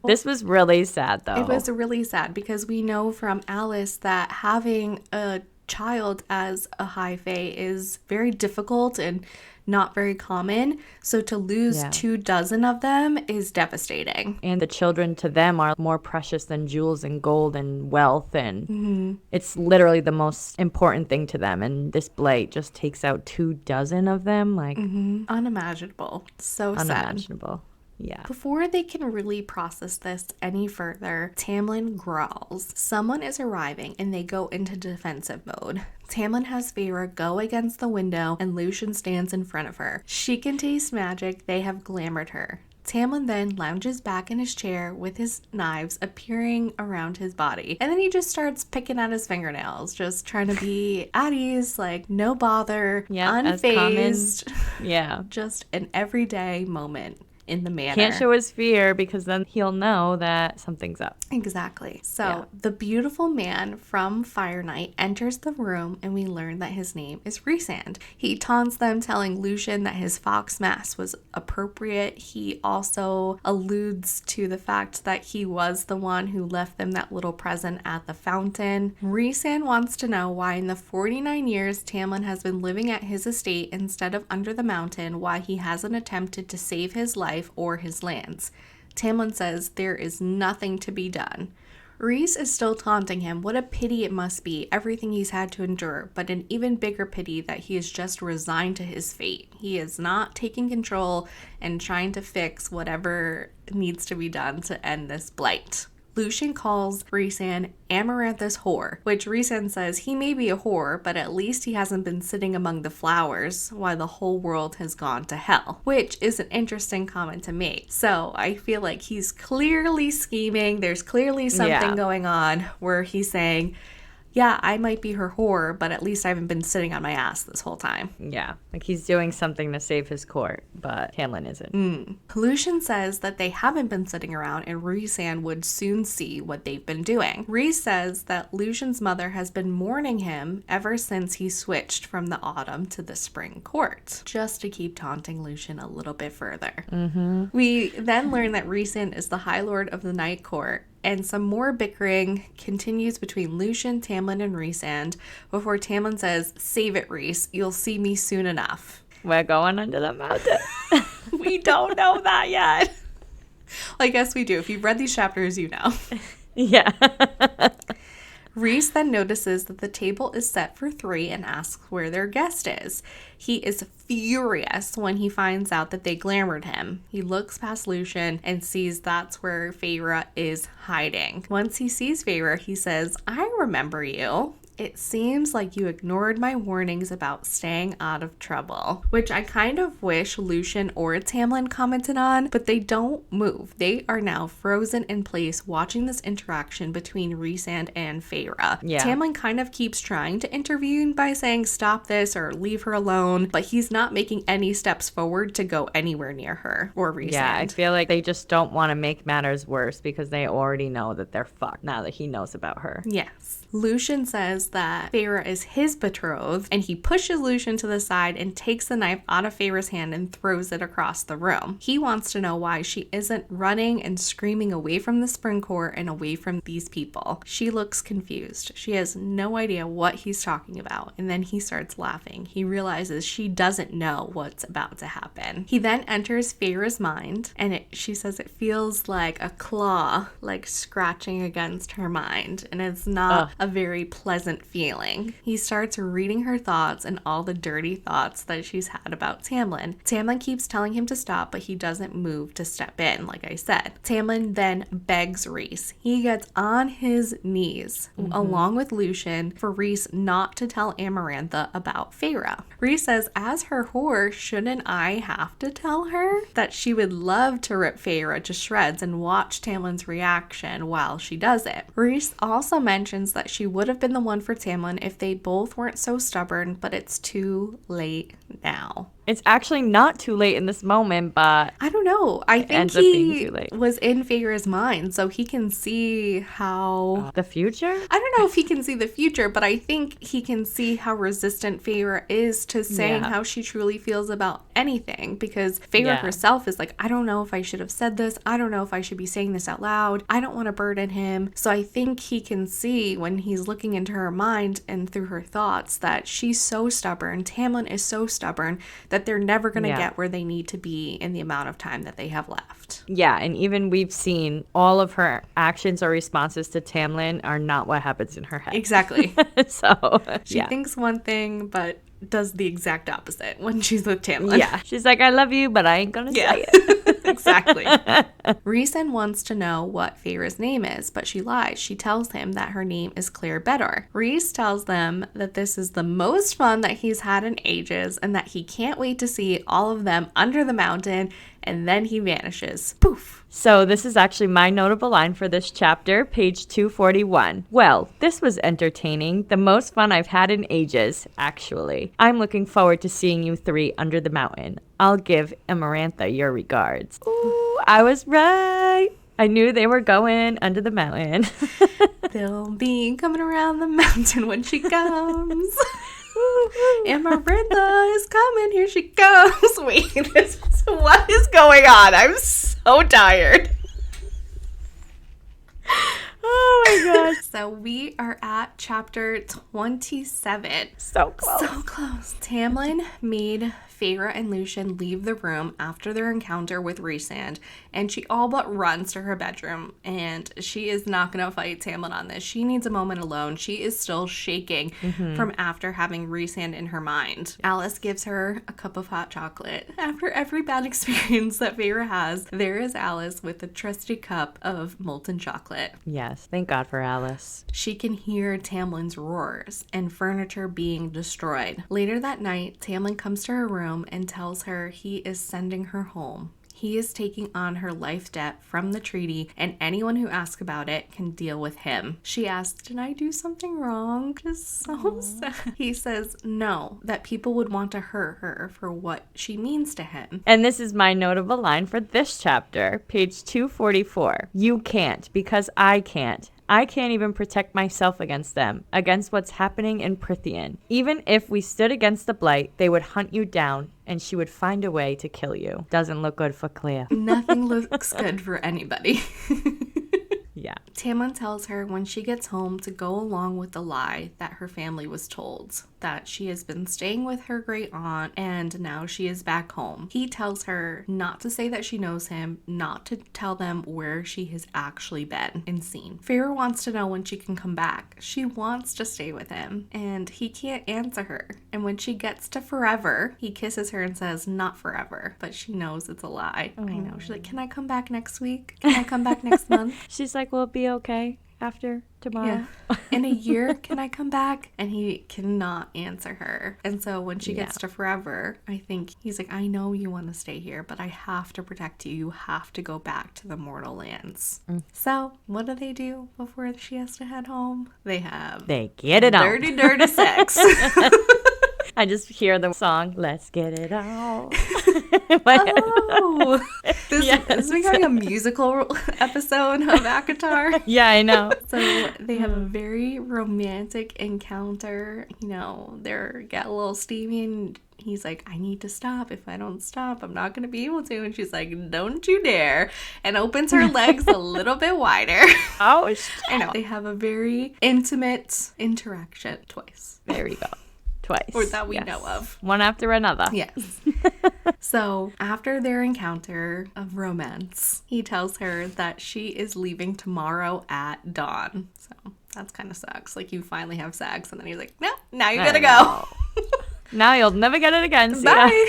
This was really sad, though. It was really sad because we know from Alice that having a child as a high fae is very difficult and not very common. So to lose 24 of them is devastating. And the children to them are more precious than jewels and gold and wealth. And it's literally the most important thing to them. And this blight just takes out 24 of them. Like Unimaginable. So sad. unimaginable. Yeah. Before they can really process this any further, Tamlin growls. Someone is arriving and they go into defensive mode. Tamlin has Feyre go against the window and Lucien stands in front of her. She can taste magic. They have glamored her. Tamlin then lounges back in his chair with his knives appearing around his body. And then he just starts picking at his fingernails, just trying to be at ease, like no bother, unfazed. Yeah. Just an everyday moment in the manor. Can't show his fear because then he'll know that something's up. Exactly. So the beautiful man from Fire Night enters the room and we learn that his name is Rhysand. He taunts them, telling Lucien that his fox mask was appropriate. He also alludes to the fact that he was the one who left them that little present at the fountain. Rhysand wants to know why in the 49 years Tamlin has been living at his estate instead of under the mountain, why he hasn't attempted to save his life or his lands. Tamlin says there is nothing to be done. Rhys is still taunting him. What a pity it must be, everything he's had to endure, but an even bigger pity that he is just resigned to his fate. He is not taking control and trying to fix whatever needs to be done to end this blight. Lucien calls Rhysand Amaranthus whore, which Rhysand says he may be a whore, but at least he hasn't been sitting among the flowers while the whole world has gone to hell, which is an interesting comment to make. So I feel like he's clearly scheming. There's clearly something going on where he's saying, yeah, I might be her whore, but at least I haven't been sitting on my ass this whole time. Yeah, like he's doing something to save his court, but Tamlin isn't. Lucien says that they haven't been sitting around and Rhysand would soon see what they've been doing. Rhys says that Lucien's mother has been mourning him ever since he switched from the autumn to the spring court, just to keep taunting Lucien a little bit further. We then learn that Rhysand is the High Lord of the Night Court, and some more bickering continues between Lucien, Tamlin, and Rhysand before Tamlin says, "Save it, Rhys. You'll see me soon enough." We're going under the mountain. We don't know that yet. Well, I guess we do. If you've read these chapters, you know. Yeah. Rhys then notices that the table is set for 3 and asks where their guest is. He is furious when he finds out that they glamored him. He looks past Lucien and sees that's where Feyre is hiding. Once he sees Feyre, he says, "I remember you. It seems like you ignored my warnings about staying out of trouble," which I kind of wish Lucien or Tamlin commented on, but they don't move. They are now frozen in place watching this interaction between Rhysand and Feyre. Yeah. Tamlin kind of keeps trying to intervene by saying stop this or leave her alone, but he's not making any steps forward to go anywhere near her or Rhysand. Yeah, I feel like they just don't want to make matters worse because they already know that they're fucked now that he knows about her. Yes. Lucien says that Feyre is his betrothed, and he pushes Lucien to the side and takes the knife out of Feyre's hand and throws it across the room. He wants to know why she isn't running and screaming away from the spring court and away from these people. She looks confused. She has no idea what he's talking about, and then he starts laughing. He realizes she doesn't know what's about to happen. He then enters Feyre's mind, and she says it feels like a claw, like scratching against her mind, and it's not a very pleasant feeling. He starts reading her thoughts and all the dirty thoughts that she's had about Tamlin. Tamlin keeps telling him to stop, but he doesn't move to step in, like I said. Tamlin then begs Rhys. He gets on his knees, along with Lucien, for Rhys not to tell Amarantha about Feyre. Rhys says, as her whore, shouldn't I have to tell her? That she would love to rip Feyre to shreds and watch Tamlin's reaction while she does it. Rhys also mentions that she would have been the one for Tamlin if they both weren't so stubborn, but it's too late now. It's actually not too late in this moment, but I don't know. I think ends up being too late. Was in Feyre's mind, so he can see how... the future? I don't know if he can see the future, but I think he can see how resistant Feyre is to saying how she truly feels about anything, because Feyre herself is like, I don't know if I should have said this. I don't know if I should be saying this out loud. I don't want to burden him. So I think he can see when he's looking into her mind and through her thoughts that she's so stubborn. Tamlin is so stubborn that they're never going to get where they need to be in the amount of time that they have left. Yeah, and even we've seen all of her actions or responses to Tamlin are not what happens in her head. Exactly. So, she thinks one thing, but does the exact opposite when she's with Tamlin. Yeah. She's like, I love you, but I ain't gonna say it. Exactly. Rhysand wants to know what Feyre's name is, but she lies. She tells him that her name is Claire Bedor. Rhys tells them that this is the most fun that he's had in ages and that he can't wait to see all of them under the mountain, and then he vanishes. Poof. So this is actually my notable line for this chapter, page 241. Well, this was entertaining. The most fun I've had in ages, actually. I'm looking forward to seeing you 3 under the mountain. I'll give Amarantha your regards. Ooh, I was right. I knew they were going under the mountain. They'll be coming around the mountain when she comes. Amarantha is coming. Here she goes. Wait, what is going on? I'm so tired. Oh my gosh. So we are at chapter 27. So close. So close. Tamlin made Feyre and Lucien leave the room after their encounter with Rhysand, and she all but runs to her bedroom, and she is not going to fight Tamlin on this. She needs a moment alone. She is still shaking from after having Rhysand in her mind. Alice gives her a cup of hot chocolate. After every bad experience that Feyre has, there is Alice with a trusty cup of molten chocolate. Yes, thank God for Alice. She can hear Tamlin's roars and furniture being destroyed. Later that night, Tamlin comes to her room and tells her he is sending her home. He is taking on her life debt from the treaty, and anyone who asks about it can deal with him. She asks, did I do something wrong? Just so sad. He says no, that people would want to hurt her for what she means to him. And this is my notable line for this chapter, page 244. You can't, because I can't. I can't even protect myself against them, against what's happening in Prythian. Even if we stood against the Blight, they would hunt you down, and she would find a way to kill you. Doesn't look good for Claire. Nothing looks good for anybody. Yeah. Tamlin tells her when she gets home to go along with the lie that her family was told, that she has been staying with her great aunt and now she is back home. He tells her not to say that she knows him, not to tell them where she has actually been and seen. Feyre wants to know when she can come back. She wants to stay with him and he can't answer her. And when she gets to forever, he kisses her and says, not forever, but she knows it's a lie. I know. She's like, can I come back next week? Can I come back next month? She's like, will it be okay after tomorrow? Yeah. In a year, can I come back? And he cannot answer her. And so when she gets to forever, I think he's like, I know you want to stay here, but I have to protect you. You have to go back to the mortal lands. So what do before she has to head home? They get it on. Dirty, dirty sex. I just hear the song, Let's Get It On. Oh, this is becoming a musical episode of ACOTAR. Yeah, I know. So they have a very romantic encounter. You know, they get a little steamy and he's like, I need to stop. If I don't stop, I'm not going to be able to. And she's like, don't you dare. And opens her legs a little bit wider. Oh, shit. I know. They have a very intimate interaction twice. There we go. Twice. Or that we know of. One after another. Yes. So after their encounter of romance, he tells her that she is leaving tomorrow at dawn. So that's kind of sucks. Like, you finally have sex and then he's like, no, now you gotta go. Now you'll never get it again. Bye.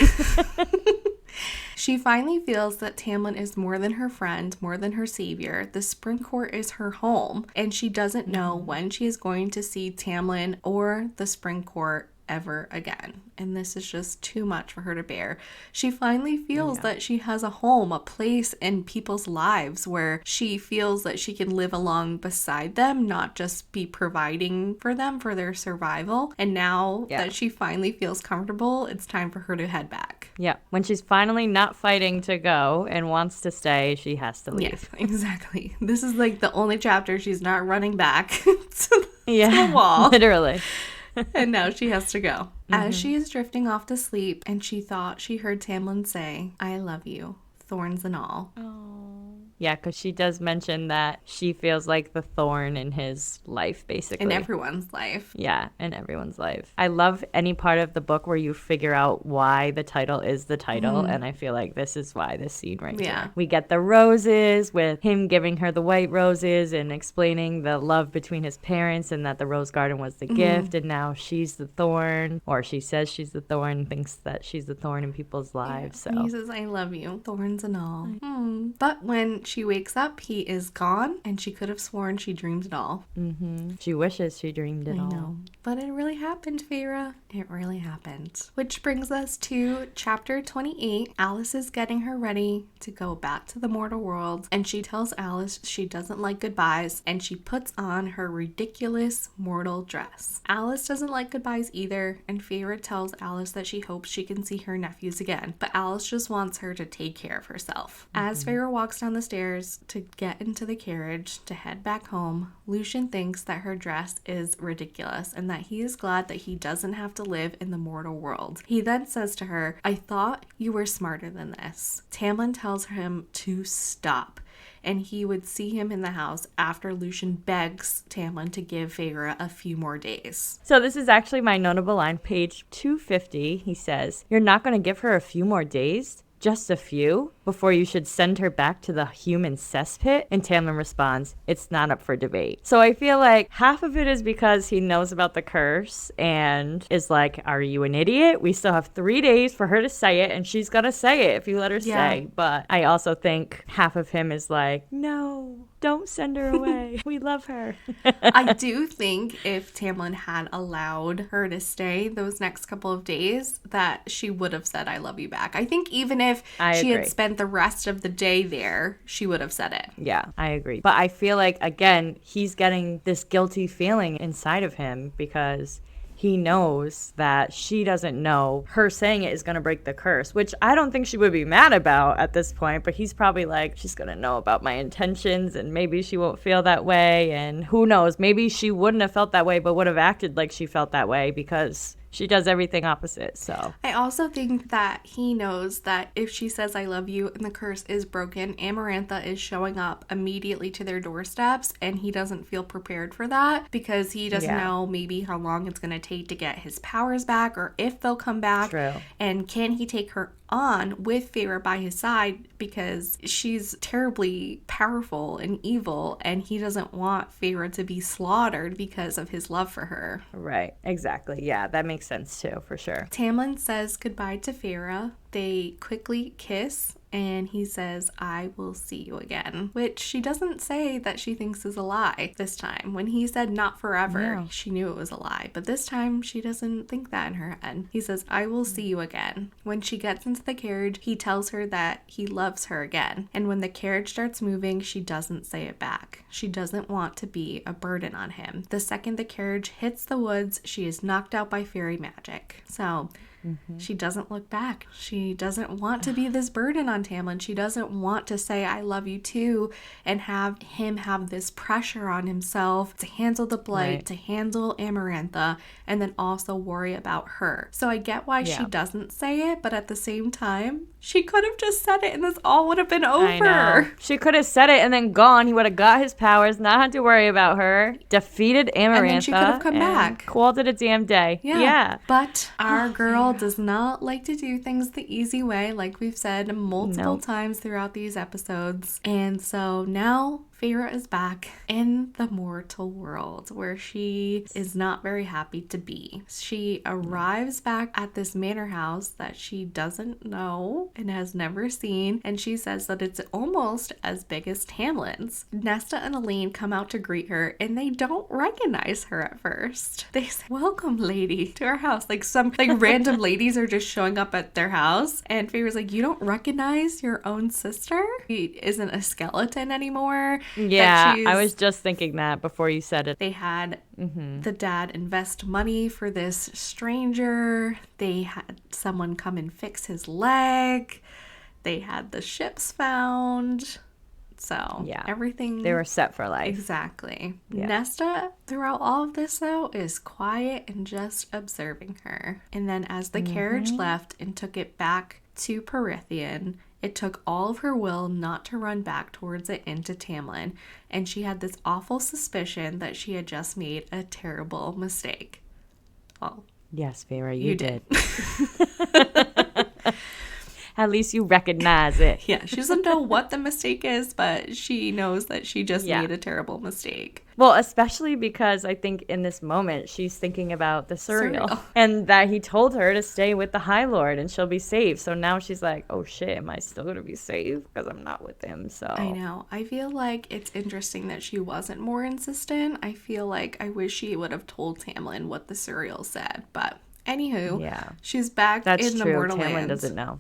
She finally feels that Tamlin is more than her friend, more than her savior. The Spring Court is her home, and she doesn't know when she is going to see Tamlin or the Spring Court ever again. And this is just too much for her to bear. She finally feels that she has a home, a place in people's lives where she feels that she can live along beside them, not just be providing for them for their survival. And now that she finally feels comfortable, it's time for her to head back. Yeah. When she's finally not fighting to go and wants to stay, she has to leave. Yes, exactly. This is like the only chapter she's not running back to the wall. Literally. And now she has to go. As she is drifting off to sleep, and she thought she heard Tamlin say, I love you, thorns and all. Yeah, because she does mention that she feels like the thorn in his life, basically. In everyone's life. Yeah, in everyone's life. I love any part of the book where you figure out why the title is the title, and I feel like this is why this scene right here. We get the roses with him giving her the white roses and explaining the love between his parents and that the rose garden was the gift, and now she's the thorn, or she says she's the thorn, thinks that she's the thorn in people's lives. So and he says, I love you, thorns and all. But when she wakes up, he is gone, and she could have sworn she dreamed it all. She wishes she dreamed it all. I know. But it really happened, Feyre. It really happened. Which brings us to chapter 28. Alice is getting her ready to go back to the mortal world, and she tells Alice she doesn't like goodbyes, and she puts on her ridiculous mortal dress. Alice doesn't like goodbyes either, and Feyre tells Alice that she hopes she can see her nephews again, but Alice just wants her to take care of herself. As Feyre walks down the stairs to get into the carriage to head back home, Lucien thinks that her dress is ridiculous and that he is glad that he doesn't have to live in the mortal world. He then says to her, I thought you were smarter than this. Tamlin tells him to stop, and he would see him in the house after Lucien begs Tamlin to give Feyre a few more days. So this is actually my notable line, page 250. He says, you're not going to give her a few more days? Just a few? Before you should send her back to the human cesspit? And Tamlin responds, it's not up for debate. So I feel like half of it is because he knows about the curse and is like, are you an idiot? We still have 3 days for her to say it, and she's gonna say it if you let her say. But I also think half of him is like, no, don't send her away. We love her. I do think if Tamlin had allowed her to stay those next couple of days, that she would have said, I love you back. I think even if she had spent the rest of the day there, she would have said it. Yeah, I agree. But I feel like, again, he's getting this guilty feeling inside of him because he knows that she doesn't know her saying it is going to break the curse, which I don't think she would be mad about at this point, but he's probably like, she's going to know about my intentions and maybe she won't feel that way, and who knows, maybe she wouldn't have felt that way but would have acted like she felt that way because She does everything opposite, so. I also think that he knows that if she says I love you and the curse is broken, Amarantha is showing up immediately to their doorsteps, and he doesn't feel prepared for that because he doesn't know maybe how long it's going to take to get his powers back or if they'll come back. True. And can he take her on with Feyre by his side because she's terribly powerful and evil, and he doesn't want Feyre to be slaughtered because of his love for her. Right, exactly. Yeah, that makes sense too, for sure. Tamlin says goodbye to Feyre. They quickly kiss, and he says, I will see you again, which she doesn't say that she thinks is a lie this time. When he said not forever, she knew it was a lie, but this time she doesn't think that in her head. He says, I will see you again. When she gets into the carriage, he tells her that he loves her again, and when the carriage starts moving, she doesn't say it back. She doesn't want to be a burden on him. The second the carriage hits the woods, she is knocked out by fairy magic. So she doesn't look back. She doesn't want to be this burden on Tamlin. She doesn't want to say, I love you too, and have him have this pressure on himself to handle the blight, to handle Amarantha, and then also worry about her. So I get why she doesn't say it, but at the same time, she could have just said it and this all would have been over. I know. She could have said it and then gone. He would have got his powers, not had to worry about her, defeated Amarantha, and then she could have come back. Called it a damn day. Yeah. But our girl does not like to do things the easy way, like we've said multiple times throughout these episodes. And so now Feyre is back in the mortal world where she is not very happy to be. She arrives back at this manor house that she doesn't know and has never seen, and she says that it's almost as big as Tamlin's. Nesta and Elaine come out to greet her, and they don't recognize her at first. They say, welcome, lady, to our house. Like some random ladies are just showing up at their house, and Feyre's like, you don't recognize your own sister? She isn't a skeleton anymore. Yeah, I was just thinking that before you said it. They had the dad invest money for this stranger. They had someone come and fix his leg. They had the ships found. So everything. They were set for life. Exactly. Yeah. Nesta, throughout all of this, though, is quiet and just observing her. And then as the carriage left and took it back to Perithian, it took all of her will not to run back towards it into Tamlin, and she had this awful suspicion that she had just made a terrible mistake. Well, yes, Feyre, you did. At least you recognize it. Yeah, she doesn't know what the mistake is, but she knows that she just made a terrible mistake. Well, especially because I think in this moment, she's thinking about the cereal. And that he told her to stay with the High Lord and she'll be safe. So now she's like, oh shit, am I still going to be safe? Because I'm not with him, so. I know. I feel like it's interesting that she wasn't more insistent. I feel like I wish she would have told Tamlin what the cereal said, but anywho, she's back in the Mortal Lands. Tamlin doesn't know.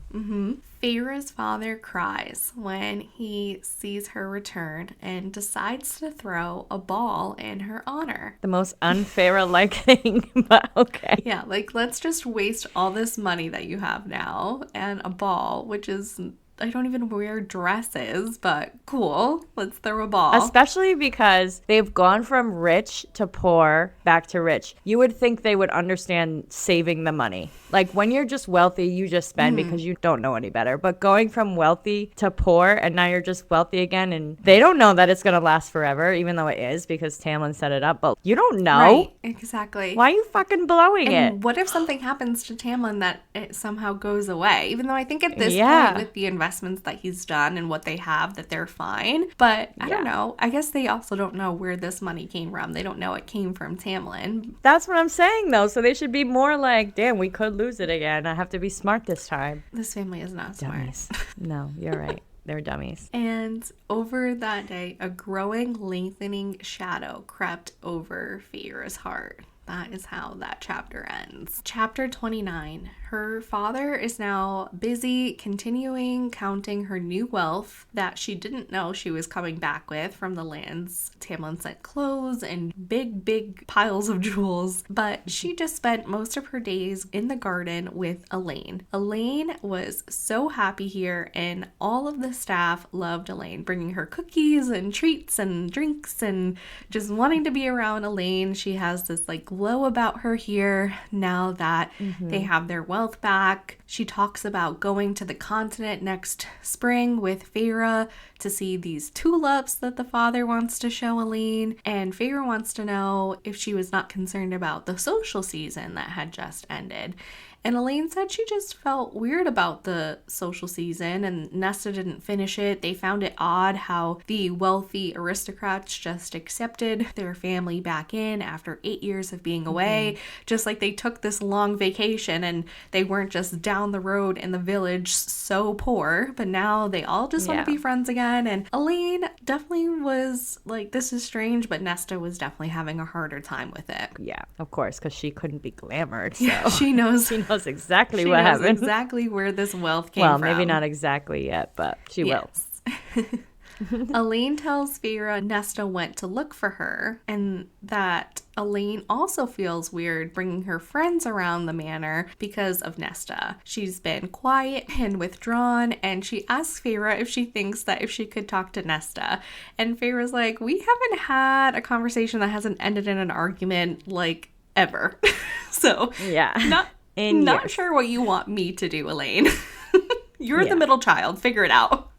Feyre's father cries when he sees her return and decides to throw a ball in her honor. The most unfair-like thing, but okay. Yeah, like, let's just waste all this money that you have now and a ball, which is... I don't even wear dresses, but cool. Let's throw a ball. Especially because they've gone from rich to poor back to rich. You would think they would understand saving the money. Like when you're just wealthy, you just spend because you don't know any better. But going from wealthy to poor and now you're just wealthy again, and they don't know that it's going to last forever, even though it is because Tamlin set it up. But you don't know. Right, exactly. Why are you fucking blowing it? What if something happens to Tamlin that it somehow goes away? Even though I think at this point with the investments that he's done and what they have, that they're fine. But I don't know. I guess they also don't know where this money came from. They don't know it came from Tamlin. That's what I'm saying, though. So they should be more like, damn, we could lose it again. I have to be smart this time. This family is not dummies. Smart. No, you're right. They're dummies. And over that day, a growing, lengthening shadow crept over Feyre's heart. That is how that chapter ends. Chapter 29. Her father is now busy continuing counting her new wealth that she didn't know she was coming back with from the lands. Tamlin sent clothes and big piles of jewels, but she just spent most of her days in the garden with Elaine. Elaine was so happy here, and all of the staff loved Elaine, bringing her cookies and treats and drinks and just wanting to be around Elaine. She has this like glow about her here now that they have their wealth back. She talks about going to the continent next spring with Feyre to see these tulips that the father wants to show Elaine. And Feyre wants to know if she was not concerned about the social season that had just ended. And Elaine said she just felt weird about the social season, and Nesta didn't finish it. They found it odd how the wealthy aristocrats just accepted their family back in after 8 years of being away, just like they took this long vacation and they weren't just down the road in the village so poor, but now they all just want to be friends again. And Elaine definitely was like, this is strange, but Nesta was definitely having a harder time with it. Yeah, of course, because she couldn't be glamored. So yeah, she knows exactly what happened. Exactly where this wealth came from. Well, maybe not exactly yet, but she will. Elaine tells Feyre Nesta went to look for her, and that Elaine also feels weird bringing her friends around the manor because of Nesta. She's been quiet and withdrawn, and she asks Feyre if she thinks that if she could talk to Nesta. And Feyre's like, we haven't had a conversation that hasn't ended in an argument, like, ever. So, not sure what you want me to do, Elaine. You're the middle child. Figure it out.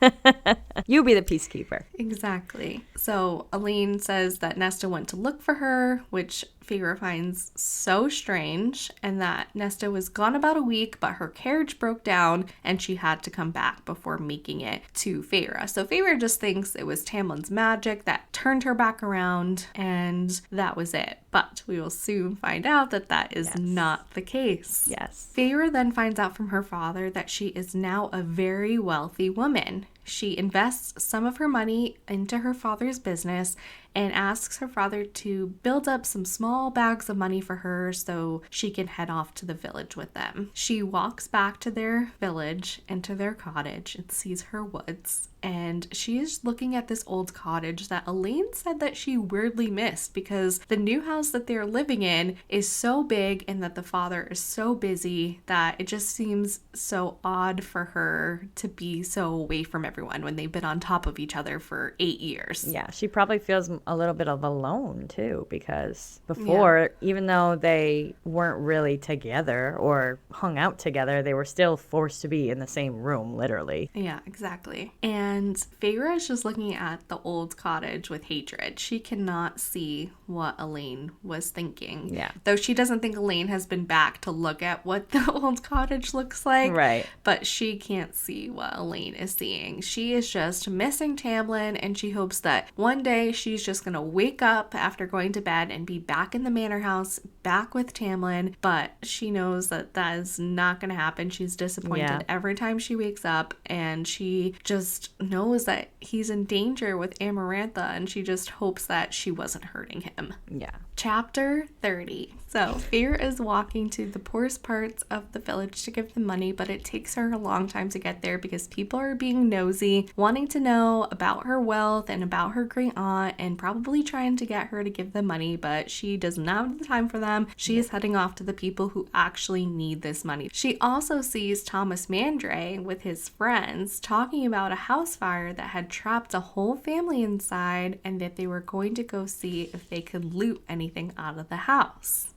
You be the peacekeeper. Exactly. So Elaine says that Nesta went to look for her, which Feyre finds so strange, and that Nesta was gone about a week, but her carriage broke down and she had to come back before making it to Feyre. So Feyre just thinks it was Tamlin's magic that turned her back around, and that was it. But we will soon find out that that is not the case. Yes. Feyre then finds out from her father that she is now a very wealthy woman. She invests some of her money into her father's business and asks her father to build up some small bags of money for her so she can head off to the village with them. She walks back to their village and to their cottage and sees her woods. And she is looking at this old cottage that Elaine said that she weirdly missed because the new house that they're living in is so big and that the father is so busy that it just seems so odd for her to be so away from everyone when they've been on top of each other for 8 years. Yeah, she probably feels a little bit of alone too, because before, even though they weren't really together or hung out together, they were still forced to be in the same room, literally. Yeah, exactly. And Feyre is just looking at the old cottage with hatred. She cannot see what Elaine was thinking. Yeah. Though she doesn't think Elaine has been back to look at what the old cottage looks like. Right. But she can't see what Elaine is seeing. She is just missing Tamlin, and she hopes that one day she's just going to wake up after going to bed and be back in the manor house, back with Tamlin. But she knows that that is not going to happen. She's disappointed every time she wakes up, and she just knows that he's in danger with Amarantha, and she just hopes that she wasn't hurting him. Yeah. Chapter 30. So Feyre is walking to the poorest parts of the village to give them money, but it takes her a long time to get there because people are being nosy, wanting to know about her wealth and about her great aunt, and probably trying to get her to give them money, but she does not have the time for them. She is heading off to the people who actually need this money. She also sees Thomas Mandray with his friends talking about a house fire that had trapped a whole family inside, and that they were going to go see if they could loot anything out of the house.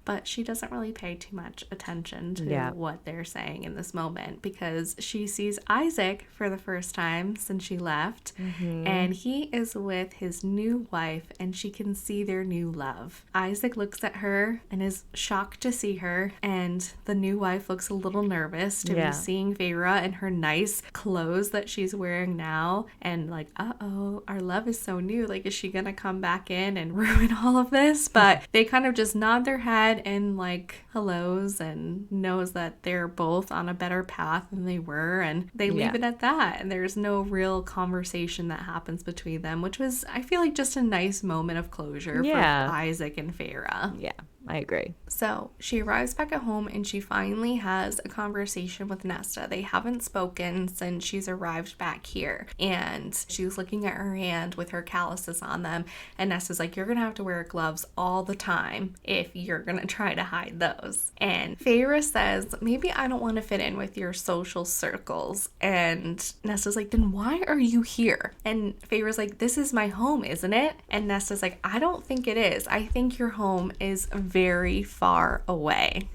But she doesn't really pay too much attention to what they're saying in this moment because she sees Isaac for the first time since she left, and he is with his new wife, and she can see their new love. Isaac looks at her and is shocked to see her, and the new wife looks a little nervous to be seeing Feyre in her nice clothes that she's wearing now, and like, our love is so new, like, is she gonna come back in and ruin all of this? But they kind of just nod their head and like hellos and knows that they're both on a better path than they were, and they leave it at that, and there's no real conversation that happens between them, which was, I feel like, just a nice moment of closure for Isaac and Feyre. I agree. So she arrives back at home and she finally has a conversation with Nesta. They haven't spoken since she's arrived back here. And she's looking at her hand with her calluses on them. And Nesta's like, you're going to have to wear gloves all the time if you're going to try to hide those. And Feyre says, maybe I don't want to fit in with your social circles. And Nesta's like, then why are you here? And Feyre's like, this is my home, isn't it? And Nesta's like, I don't think it is. I think your home is very far away.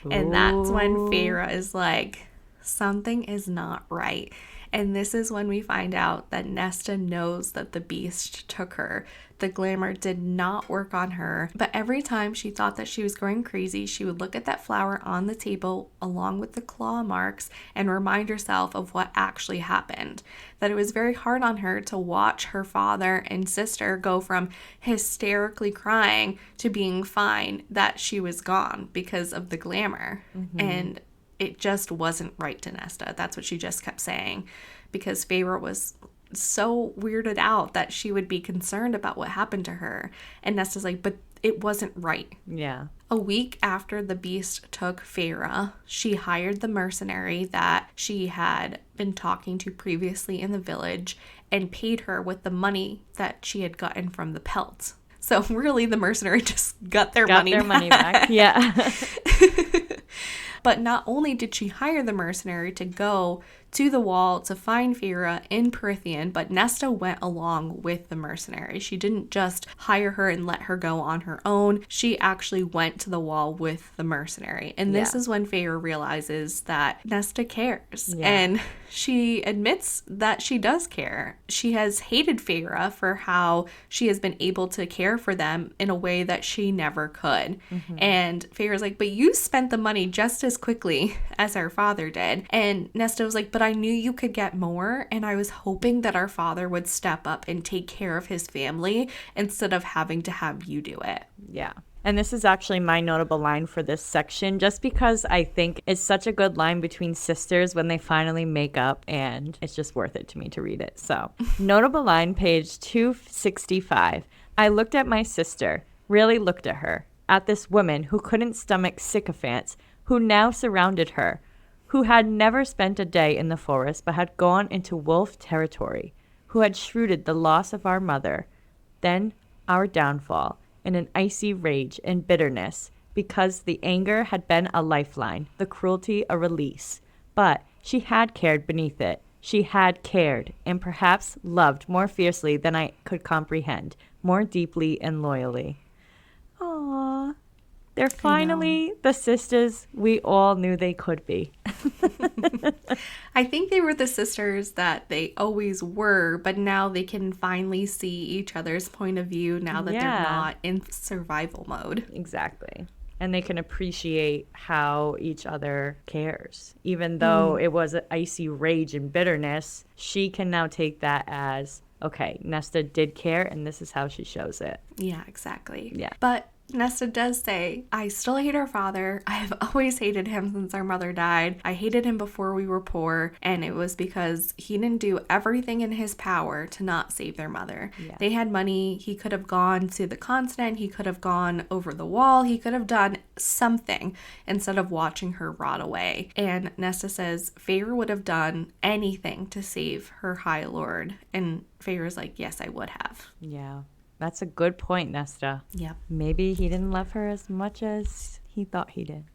And that's when Feyre is like, something is not right. And this is when we find out that Nesta knows that the beast took her. The glamour did not work on her, but every time she thought that she was going crazy, she would look at that flower on the table along with the claw marks and remind herself of what actually happened. That it was very hard on her to watch her father and sister go from hysterically crying to being fine, that she was gone because of the glamour. And it just wasn't right to Nesta. That's what she just kept saying, because Feyre was so weirded out that she would be concerned about what happened to her. And Nesta's like, but it wasn't right. Yeah. A week after the beast took Feyre, she hired the mercenary that she had been talking to previously in the village and paid her with the money that she had gotten from the pelts. So really, the mercenary just got their money back. Yeah. But not only did she hire the mercenary to go to the wall to find Feyre in Prythian, but Nesta went along with the mercenary. She didn't just hire her and let her go on her own. She actually went to the wall with the mercenary. And this is when Feyre realizes that Nesta cares. Yeah. And she admits that she does care. She has hated Feyre for how she has been able to care for them in a way that she never could. And Feyre's like, but you spent the money just as quickly as our father did. And Nesta was like, but I knew you could get more, and I was hoping that our father would step up and take care of his family instead of having to have you do it. Yeah. And this is actually my notable line for this section, just because I think it's such a good line between sisters when they finally make up, and it's just worth it to me to read it. So, notable line, page 265. I looked at my sister, really looked at her, at this woman who couldn't stomach sycophants, who now surrounded her, who had never spent a day in the forest but had gone into wolf territory, who had shrewded the loss of our mother, then our downfall, in an icy rage and bitterness, because the anger had been a lifeline, the cruelty a release. But she had cared beneath it. She had cared, and perhaps loved more fiercely than I could comprehend, more deeply and loyally. Aww. They're finally the sisters we all knew they could be. I think they were the sisters that they always were, but now they can finally see each other's point of view now that they're not in survival mode. Exactly. And they can appreciate how each other cares. Even though it was an icy rage and bitterness, she can now take that as, okay, Nesta did care, and this is how she shows it. Yeah, exactly. Yeah. But Nesta does say, I still hate our father. I have always hated him since our mother died. I hated him before we were poor, and it was because he didn't do everything in his power to not save their mother. Yeah. They had money. He could have gone to the continent. He could have gone over the wall. He could have done something instead of watching her rot away. And Nesta says Feyre would have done anything to save her High Lord. And Feyre's like, yes, I would have. Yeah. That's a good point, Nesta. Yep. Maybe he didn't love her as much as he thought he did.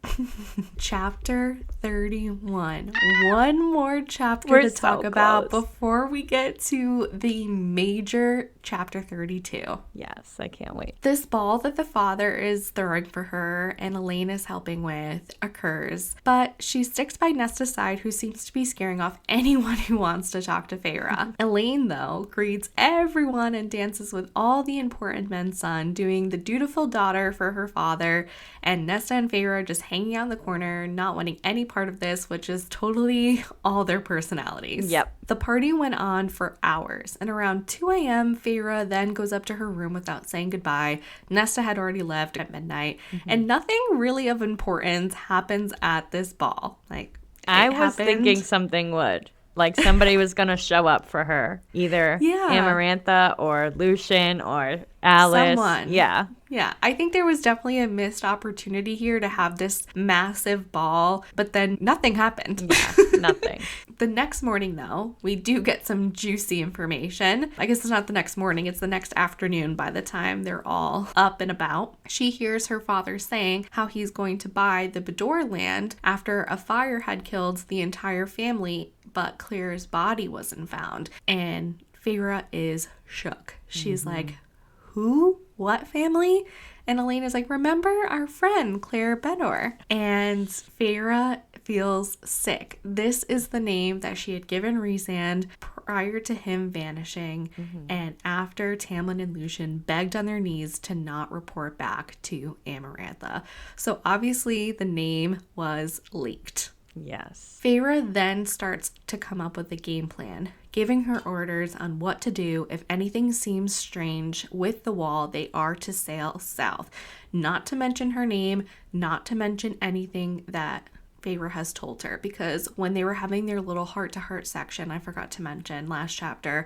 Chapter 31. One more chapter to talk about before we get to the major chapter 32. Yes, I can't wait. This ball that the father is throwing for her and Elaine is helping with occurs, but she sticks by Nesta's side, who seems to be scaring off anyone who wants to talk to Feyre. Elaine, though, greets everyone and dances with all the important men's son, doing the dutiful daughter for her father, and Nesta and Feyre are just hanging out in the corner, not wanting any part of this, which is totally all their personalities. Yep. The party went on for hours, and around 2 a.m., Feyre then goes up to her room without saying goodbye. Nesta had already left at midnight, and nothing really of importance happens at this ball. Like, I was thinking something would. Like somebody was going to show up for her. Either Amarantha or Lucian or Alice. Someone. Yeah. Yeah, I think there was definitely a missed opportunity here to have this massive ball, but then nothing happened. Yeah, nothing. The next morning, though, we do get some juicy information. I guess it's not the next morning, it's the next afternoon by the time they're all up and about. She hears her father saying how he's going to buy the Bedore land after a fire had killed the entire family, but Claire's body wasn't found. And Feyre is shook. She's like, who? What family? And Elaine is like, remember our friend Claire Bedore? And Feyre feels sick. This is the name that she had given Rhysand prior to him vanishing, and after Tamlin and Lucian begged on their knees to not report back to Amarantha. So obviously the name was leaked. Yes. Feyre then starts to come up with a game plan, giving her orders on what to do if anything seems strange with the wall. They are to sail south. Not to mention her name, not to mention anything that Feyre has told her, because when they were having their little heart-to-heart section, I forgot to mention last chapter,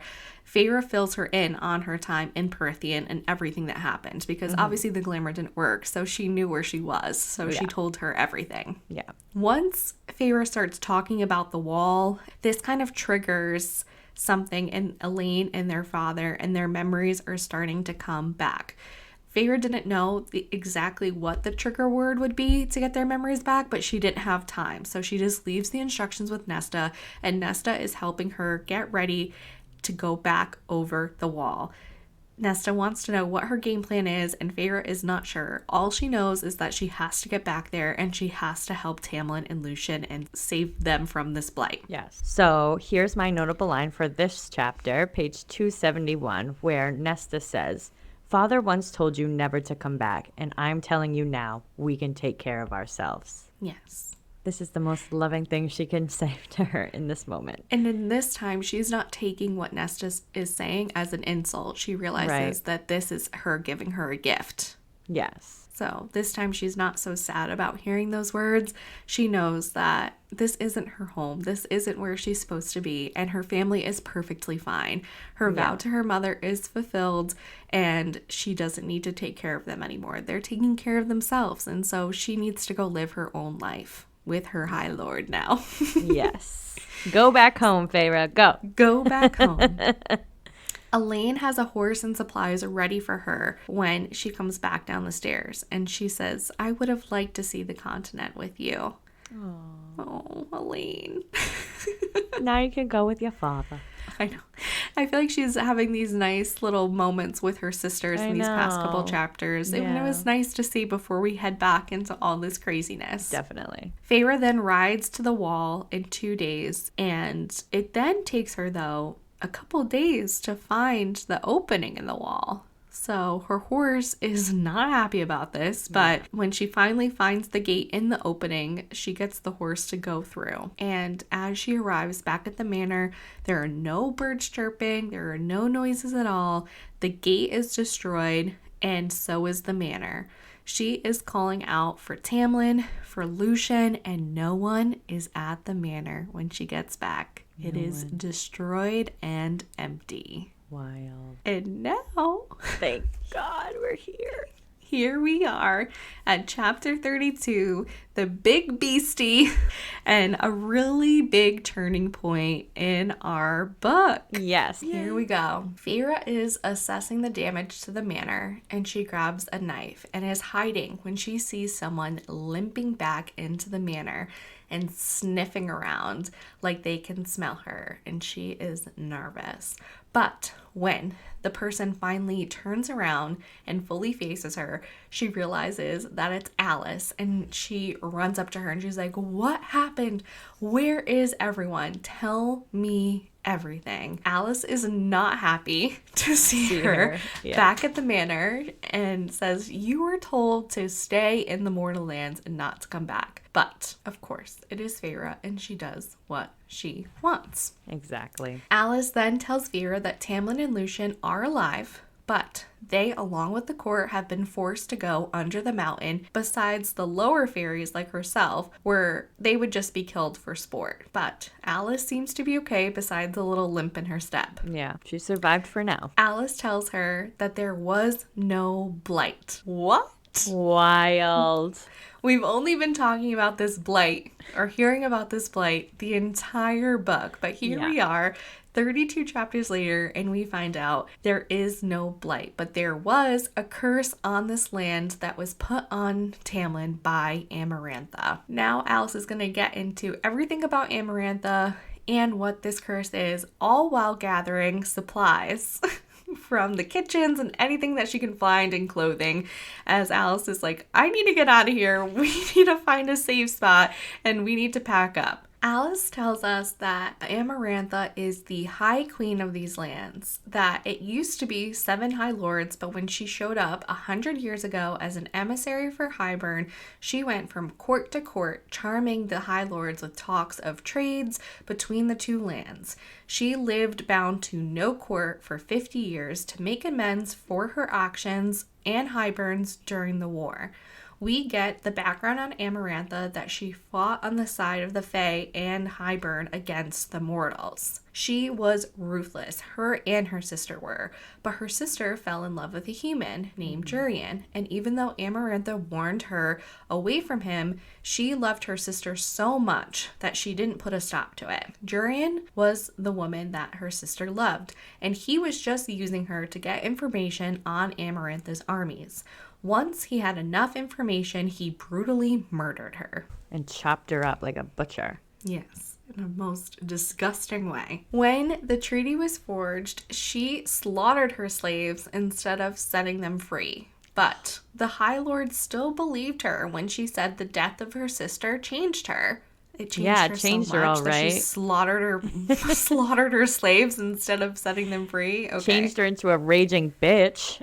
Feyre fills her in on her time in Prythian and everything that happened, because obviously the glamour didn't work, so she knew where she was, so she told her everything. Yeah. Once Feyre starts talking about the wall, this kind of triggers something in Elaine and their father, and their memories are starting to come back. Feyre didn't know exactly what the trigger word would be to get their memories back, but she didn't have time. So she just leaves the instructions with Nesta, and Nesta is helping her get ready to go back over the wall. Nesta wants to know what her game plan is, and Feyre is not sure. All she knows is that she has to get back there, and she has to help Tamlin and Lucian and save them from this blight. Yes. So here's my notable line for this chapter, page 271, where Nesta says, Father once told you never to come back, and I'm telling you now, we can take care of ourselves. Yes. This is the most loving thing she can say to her in this moment. And in this time, she's not taking what Nesta is saying as an insult. She realizes that this is her giving her a gift. Yes. So this time she's not so sad about hearing those words. She knows that this isn't her home. This isn't where she's supposed to be. And her family is perfectly fine. Her vow to her mother is fulfilled, and she doesn't need to take care of them anymore. They're taking care of themselves. And so she needs to go live her own life with her High Lord now. Yes. Go back home, Feyre. Go. Go back home. Elaine has a horse and supplies ready for her when she comes back down the stairs, and she says, I would have liked to see the continent with you. Oh, Elaine. Now you can go with your father. I know. I feel like she's having these nice little moments with her sisters in these past couple chapters. Yeah. And it was nice to see before we head back into all this craziness. Definitely. Feyre then rides to the wall in 2 days, and it then takes her, though, a couple days to find the opening in the wall. So her horse is not happy about this, but when she finally finds the gate in the opening, she gets the horse to go through. And as she arrives back at the manor, there are no birds chirping, there are no noises at all. The gate is destroyed, and so is the manor. She is calling out for Tamlin, for Lucian, and no one is at the manor when she gets back. It is destroyed and empty. Wild. And now, Thank God we're here. Here we are at chapter 32, the big beastie, and a really big turning point in our book. Yes. Here we go. Feyre is assessing the damage to the manor, and she grabs a knife and is hiding when she sees someone limping back into the manor and sniffing around like they can smell her, and she is nervous. But when the person finally turns around and fully faces her, she realizes that it's Alice, and she runs up to her and she's like, what happened? Where is everyone? Tell me everything. Alice is not happy to see her back at the manor and says, you were told to stay in the Mortal Lands and not to come back. But, of course, it is Feyre, and she does what she wants. Exactly. Alice then tells Feyre that Tamlin and Lucian are alive, but they, along with the court, have been forced to go under the mountain, besides the lower fairies like herself, where they would just be killed for sport. But Alice seems to be okay besides the little limp in her step. Yeah, she survived for now. Alice tells her that there was no blight. What? Wild. We've only been talking about this blight, or hearing about this blight, the entire book. But here we are, 32 chapters later, and we find out there is no blight. But there was a curse on this land that was put on Tamlin by Amarantha. Now Alice is going to get into everything about Amarantha and what this curse is, all while gathering supplies from the kitchens and anything that she can find in clothing, as Alice is like, I need to get out of here. We need to find a safe spot and we need to pack up. Alice tells us that Amarantha is the high queen of these lands, that it used to be 7 high lords, but when she showed up 100 years ago as an emissary for Hybern, she went from court to court, charming the high lords with talks of trades between the two lands. She lived bound to no court for 50 years to make amends for her actions and Hybern's during the war. We get the background on Amarantha that she fought on the side of the Fae and Hybern against the mortals. She was ruthless, her and her sister were, but her sister fell in love with a human named Jurian, and even though Amarantha warned her away from him, she loved her sister so much that she didn't put a stop to it. Jurian was the woman that her sister loved, and he was just using her to get information on Amarantha's armies. Once he had enough information, he brutally murdered her. And chopped her up like a butcher. Yes, in a most disgusting way. When the treaty was forged, she slaughtered her slaves instead of setting them free. But the High Lord still believed her when she said the death of her sister changed her. It changed her all right. She slaughtered her slaves instead of setting them free. Okay. Changed her into a raging bitch.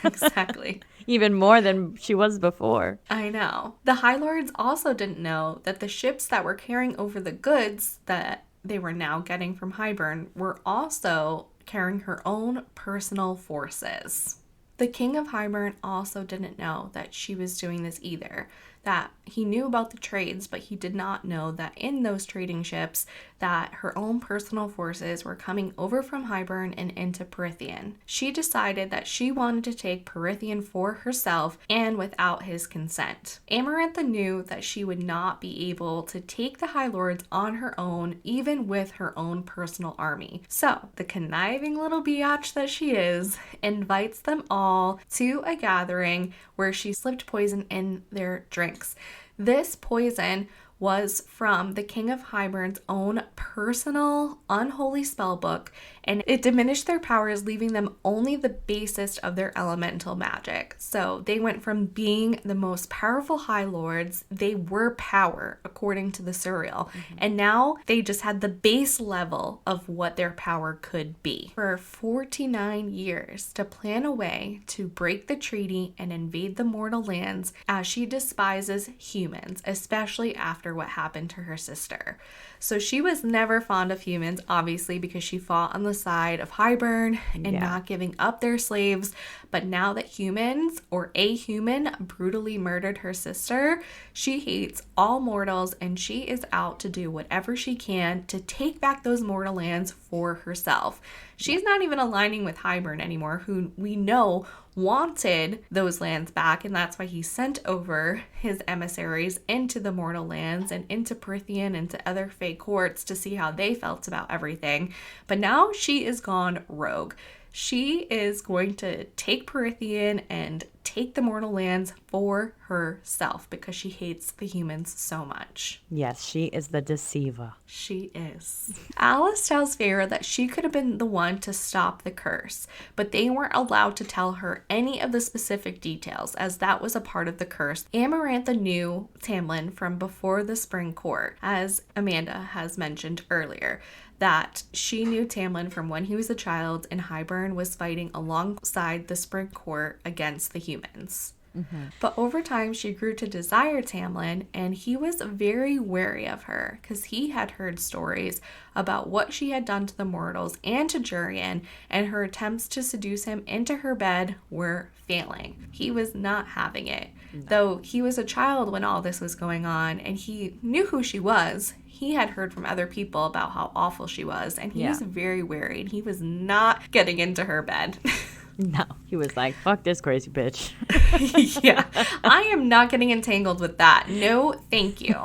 Exactly. Even more than she was before. I know. The High Lords also didn't know that the ships that were carrying over the goods that they were now getting from Hybern were also carrying her own personal forces. The King of Hybern also didn't know that she was doing this either. That he knew about the trades, but he did not know that in those trading ships that her own personal forces were coming over from Hybern and into Prythian. She decided that she wanted to take Prythian for herself and without his consent. Amarantha knew that she would not be able to take the High Lords on her own, even with her own personal army. So, the conniving little biatch that she is, invites them all to a gathering where she slipped poison in their drinks. This poison was from the King of Hybern's own personal unholy spellbook, and it diminished their powers, leaving them only the basest of their elemental magic. So they went from being the most powerful High Lords, they were power according to the Surreal, and now they just had the base level of what their power could be. For 49 years to plan a way to break the treaty and invade the mortal lands, as she despises humans, especially after what happened to her sister. So she was never fond of humans, obviously, because she fought on the side of Hybern and not giving up their slaves. But now that humans, or a human, brutally murdered her sister, she hates all mortals and she is out to do whatever she can to take back those mortal lands for herself. She's not even aligning with Hybern anymore, who we know wanted those lands back, and that's why he sent over his emissaries into the mortal lands and into Prythian and to other Fae courts to see how they felt about everything. But now she is gone rogue. She is going to take Prythian and take the mortal lands for herself because she hates the humans so much. Yes, she is the deceiver. She is. Alice tells Feyre that she could have been the one to stop the curse, but they weren't allowed to tell her any of the specific details, as that was a part of the curse. Amarantha knew Tamlin from before the Spring Court, as Amanda has mentioned earlier, that she knew Tamlin from when he was a child and Hybern was fighting alongside the Spring Court against the humans. But over time, she grew to desire Tamlin, and he was very wary of her because he had heard stories about what she had done to the mortals and to Jurian, and her attempts to seduce him into her bed were failing. He was not having it. No. Though he was a child when all this was going on, and he knew who she was. He had heard from other people about how awful she was, and he was very wary, and he was not getting into her bed. No, he was like, fuck this crazy bitch. Yeah, I am not getting entangled with that. No, thank you.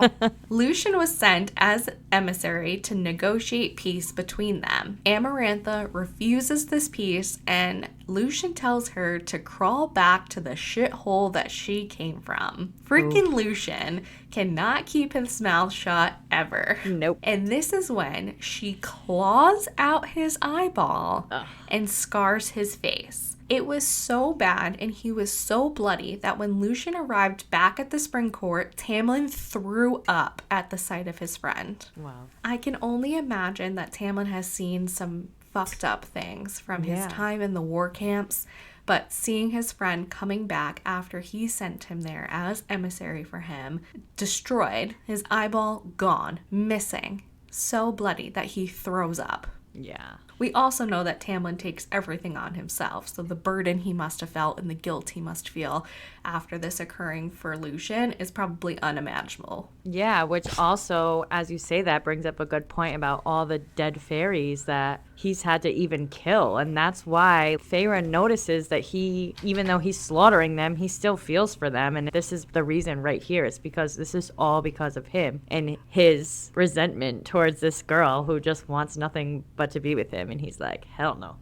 Lucian was sent as emissary to negotiate peace between them. Amarantha refuses this peace, and Lucian tells her to crawl back to the shithole that she came from. Freaking Lucian cannot keep his mouth shut ever. Nope. And this is when she claws out his eyeball and scars his face. It was so bad and he was so bloody that when Lucian arrived back at the spring court, Tamlin threw up at the sight of his friend. Wow. I can only imagine that Tamlin has seen some fucked up things from his time in the war camps, but seeing his friend coming back after he sent him there as emissary for him, destroyed, his eyeball gone, missing, so bloody that he throws up. Yeah. We also know that Tamlin takes everything on himself, so the burden he must have felt and the guilt he must feel after this occurring for Lucian is probably unimaginable. Yeah, which also, as you say that, brings up a good point about all the dead fairies that he's had to even kill. And that's why Feyre notices that he, even though he's slaughtering them, he still feels for them. And this is the reason right here. It's because this is all because of him and his resentment towards this girl who just wants nothing but to be with him. And he's like, hell no.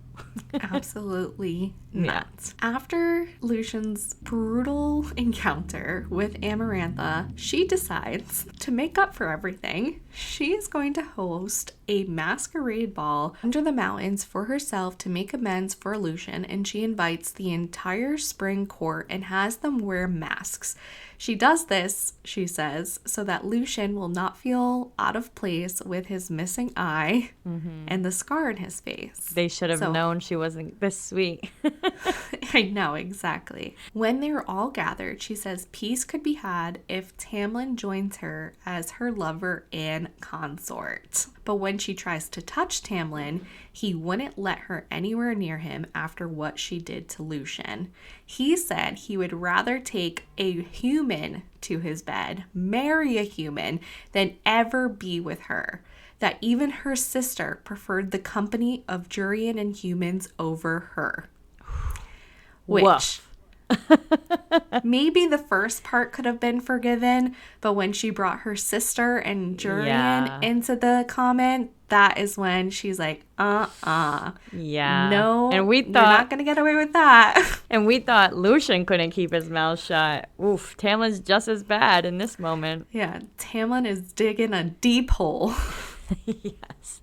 Absolutely nuts. After Lucian's brutal encounter with Amarantha, she decides to make up for everything. She is going to host a masquerade ball under the mountains for herself to make amends for Lucian, and she invites the entire spring court and has them wear masks. She does this, she says, so that Lucian will not feel out of place with his missing eye and the scar in his face. They should have known she wasn't this sweet. I know, exactly. When they were all gathered, she says peace could be had if Tamlin joins her as her lover and consort. But when she tries to touch Tamlin, he wouldn't let her anywhere near him after what she did to Lucian. He said he would rather take a human to his bed, marry a human, than ever be with her. That even her sister preferred the company of Jurian and humans over her. Which... maybe the first part could have been forgiven, but when she brought her sister and Jurian into the comment, that is when she's like, yeah, no, and we thought you're not gonna get away with that. And we thought Lucian couldn't keep his mouth shut. Oof, Tamlin's just as bad in this moment. Yeah, Tamlin is digging a deep hole. Yes.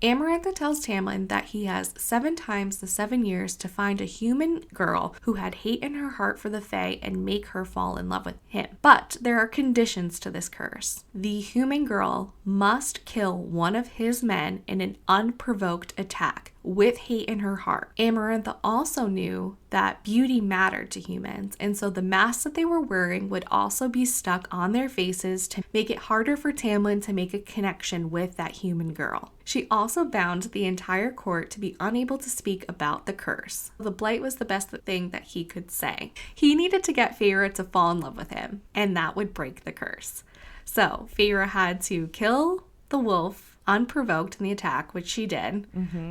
Amarantha tells Tamlin that he has 7 times the 7 years to find a human girl who had hate in her heart for the Fae and make her fall in love with him. But there are conditions to this curse. The human girl must kill one of his men in an unprovoked attack with hate in her heart. Amarantha also knew that beauty mattered to humans, and so the masks that they were wearing would also be stuck on their faces to make it harder for Tamlin to make a connection with that human girl. She also bound the entire court to be unable to speak about the curse. The blight was the best thing that he could say. He needed to get Feyre to fall in love with him, and that would break the curse. So Feyre had to kill the wolf unprovoked in the attack, which she did,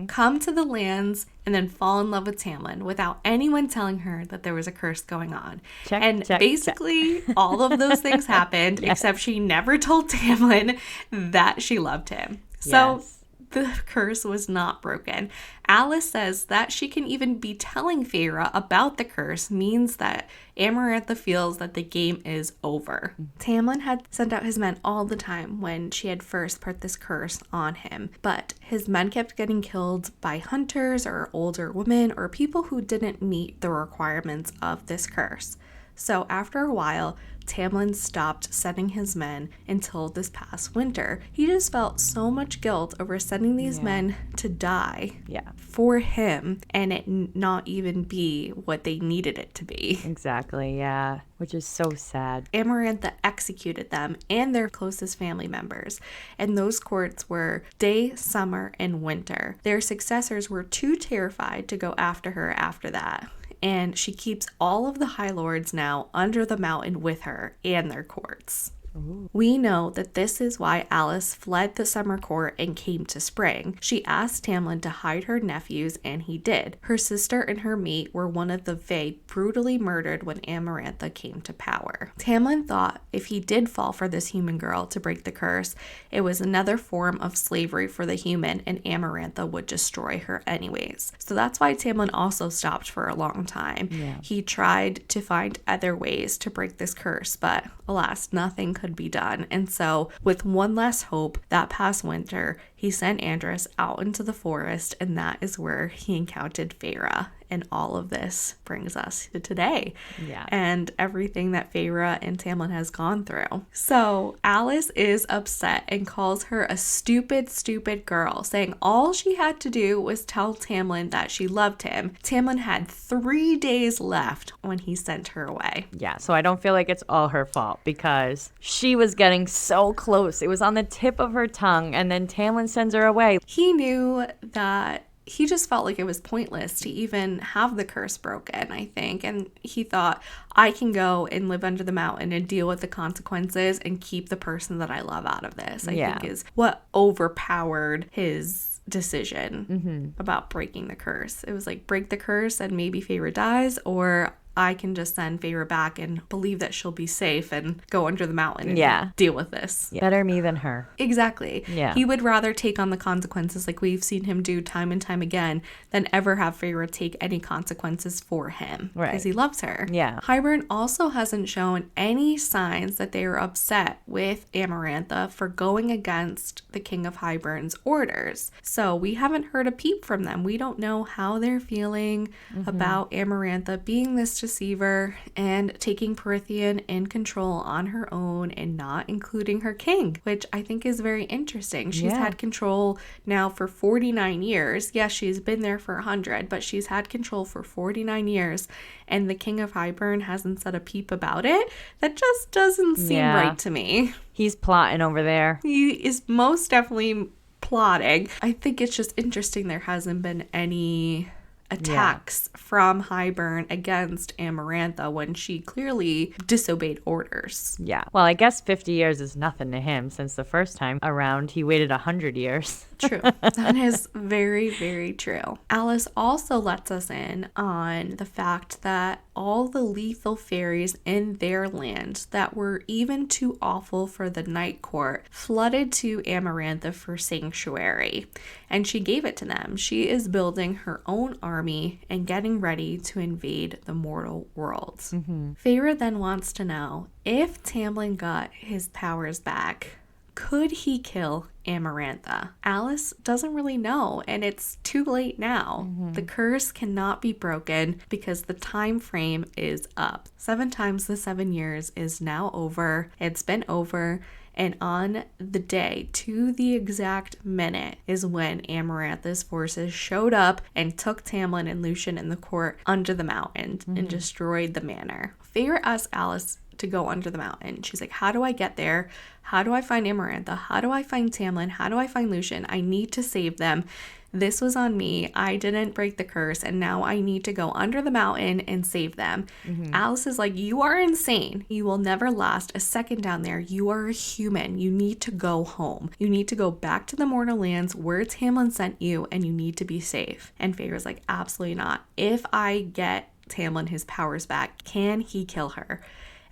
come to the lands, and then fall in love with Tamlin without anyone telling her that there was a curse going on. Basically, all of those things happened, except she never told Tamlin that she loved him. So the curse was not broken. Alice says that she can even be telling Feyre about the curse means that Amarantha feels that the game is over. Tamlin had sent out his men all the time when she had first put this curse on him, but his men kept getting killed by hunters or older women or people who didn't meet the requirements of this curse. So after a while, Tamlin stopped sending his men until this past winter. He just felt so much guilt over sending these men to die for him and it not even be what they needed it to be. Exactly, yeah. Which is so sad. Amarantha executed them and their closest family members, and those courts were day, summer, and winter. Their successors were too terrified to go after her after that. And she keeps all of the High Lords now under the mountain with her and their courts. Ooh. We know that this is why Alice fled the summer court and came to spring. She asked Tamlin to hide her nephews, and he did. Her sister and her mate were one of the Fae brutally murdered when Amarantha came to power. Tamlin thought if he did fall for this human girl to break the curse, it was another form of slavery for the human, and Amarantha would destroy her anyways. So that's why Tamlin also stopped for a long time. Yeah. He tried to find other ways to break this curse, but alas, nothing could be done. And so, with one last hope, that past winter, he sent Andras out into the forest, and that is where he encountered Feyre. And all of this brings us to today. Yeah. And everything that Feyre and Tamlin has gone through. So Alice is upset and calls her a stupid, stupid girl, saying all she had to do was tell Tamlin that she loved him. Tamlin had 3 days left when he sent her away. Yeah, so I don't feel like it's all her fault because she was getting so close. It was on the tip of her tongue, and then Tamlin sends her away. He knew that he just felt like it was pointless to even have the curse broken, I think. And he thought, I can go and live under the mountain and deal with the consequences and keep the person that I love out of this, I think is what overpowered his decision about breaking the curse. It was like, break the curse and maybe Feyre dies, or I can just send Feyre back and believe that she'll be safe and go under the mountain and deal with this. Yeah. Better me than her. Exactly. Yeah. He would rather take on the consequences like we've seen him do time and time again than ever have Feyre take any consequences for him. Right. Because he loves her. Yeah. Hybern also hasn't shown any signs that they are upset with Amarantha for going against the King of Hybern's orders. So we haven't heard a peep from them. We don't know how they're feeling about Amarantha being this deceiver and taking Prythian in control on her own and not including her king, which I think is very interesting. She's had control now for 49 years. Yes, she's been there for 100, but she's had control for 49 years, and the King of Hybern hasn't said a peep about it. That just doesn't seem right to me. He's plotting over there. He is most definitely plotting. I think it's just interesting there hasn't been any attacks from Hybern against Amarantha when she clearly disobeyed orders. Yeah. Well, I guess 50 years is nothing to him since the first time around he waited 100 years. True. That is very, very true. Alice also lets us in on the fact that all the lethal fairies in their land that were even too awful for the Night Court flooded to Amarantha for sanctuary, and she gave it to them. She is building her own army and getting ready to invade the mortal worlds. Feyre then wants to know if Tamlin got his powers back, could he kill Amarantha? Alice doesn't really know, and it's too late now. The curse cannot be broken because the time frame is up. 7 times the 7 years is now over. It's been over. And on the day, to the exact minute, is when Amarantha's forces showed up and took Tamlin and Lucien in the court under the mountain and destroyed the manor. Feyre asked Alice to go under the mountain. She's like, how do I get there? How do I find Amarantha? How do I find Tamlin? How do I find Lucien? I need to save them. This was on me. I didn't break the curse, and now I need to go under the mountain and save them. Alice is like, you are insane. You will never last a second down there. You are a human. You need to go home. You need to go back to the mortal lands where Tamlin sent you, and you need to be safe. And Feyre's like, absolutely not. If I get Tamlin his powers back, can he kill her?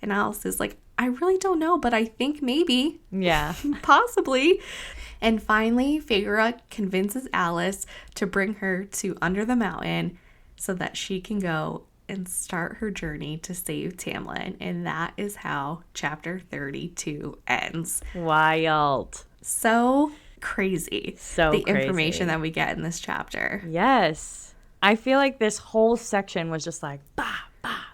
And Alice is like, I really don't know, but I think maybe. Yeah. Possibly. And finally, Feyre convinces Alice to bring her to under the mountain so that she can go and start her journey to save Tamlin. And that is how chapter 32 ends. Wild. So crazy. The information that we get in this chapter. Yes. I feel like this whole section was just like, bah, bah,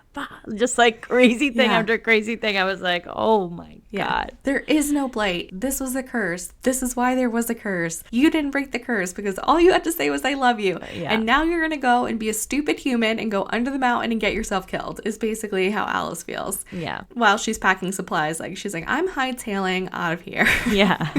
just like crazy thing Yeah. after crazy thing. I was like, oh my God. There is no blight. This was a curse. This is why there was a curse. You didn't break the curse because all you had to say was I love you. Yeah. And now you're going to go and be a stupid human and go under the mountain and get yourself killed is basically how Alice feels. Yeah. While she's packing supplies, like she's like, I'm hightailing out of here. Yeah.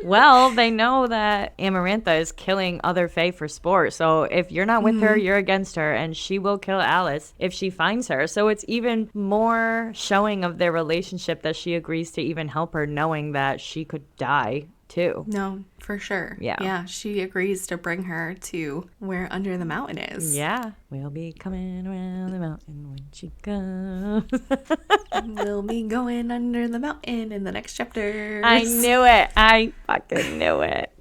Well, they know that Amarantha is killing other Fae for sport. So if you're not with her, you're against her, and she will kill Alice if she finds her. So it's even more showing of their relationship that she agrees to even help her, knowing that she could die too. No, for sure. Yeah. Yeah, she agrees to bring her to where Under the Mountain is. Yeah. We'll be coming around the mountain when she comes. We'll be going under the mountain in the next chapter. I knew it. I fucking knew it.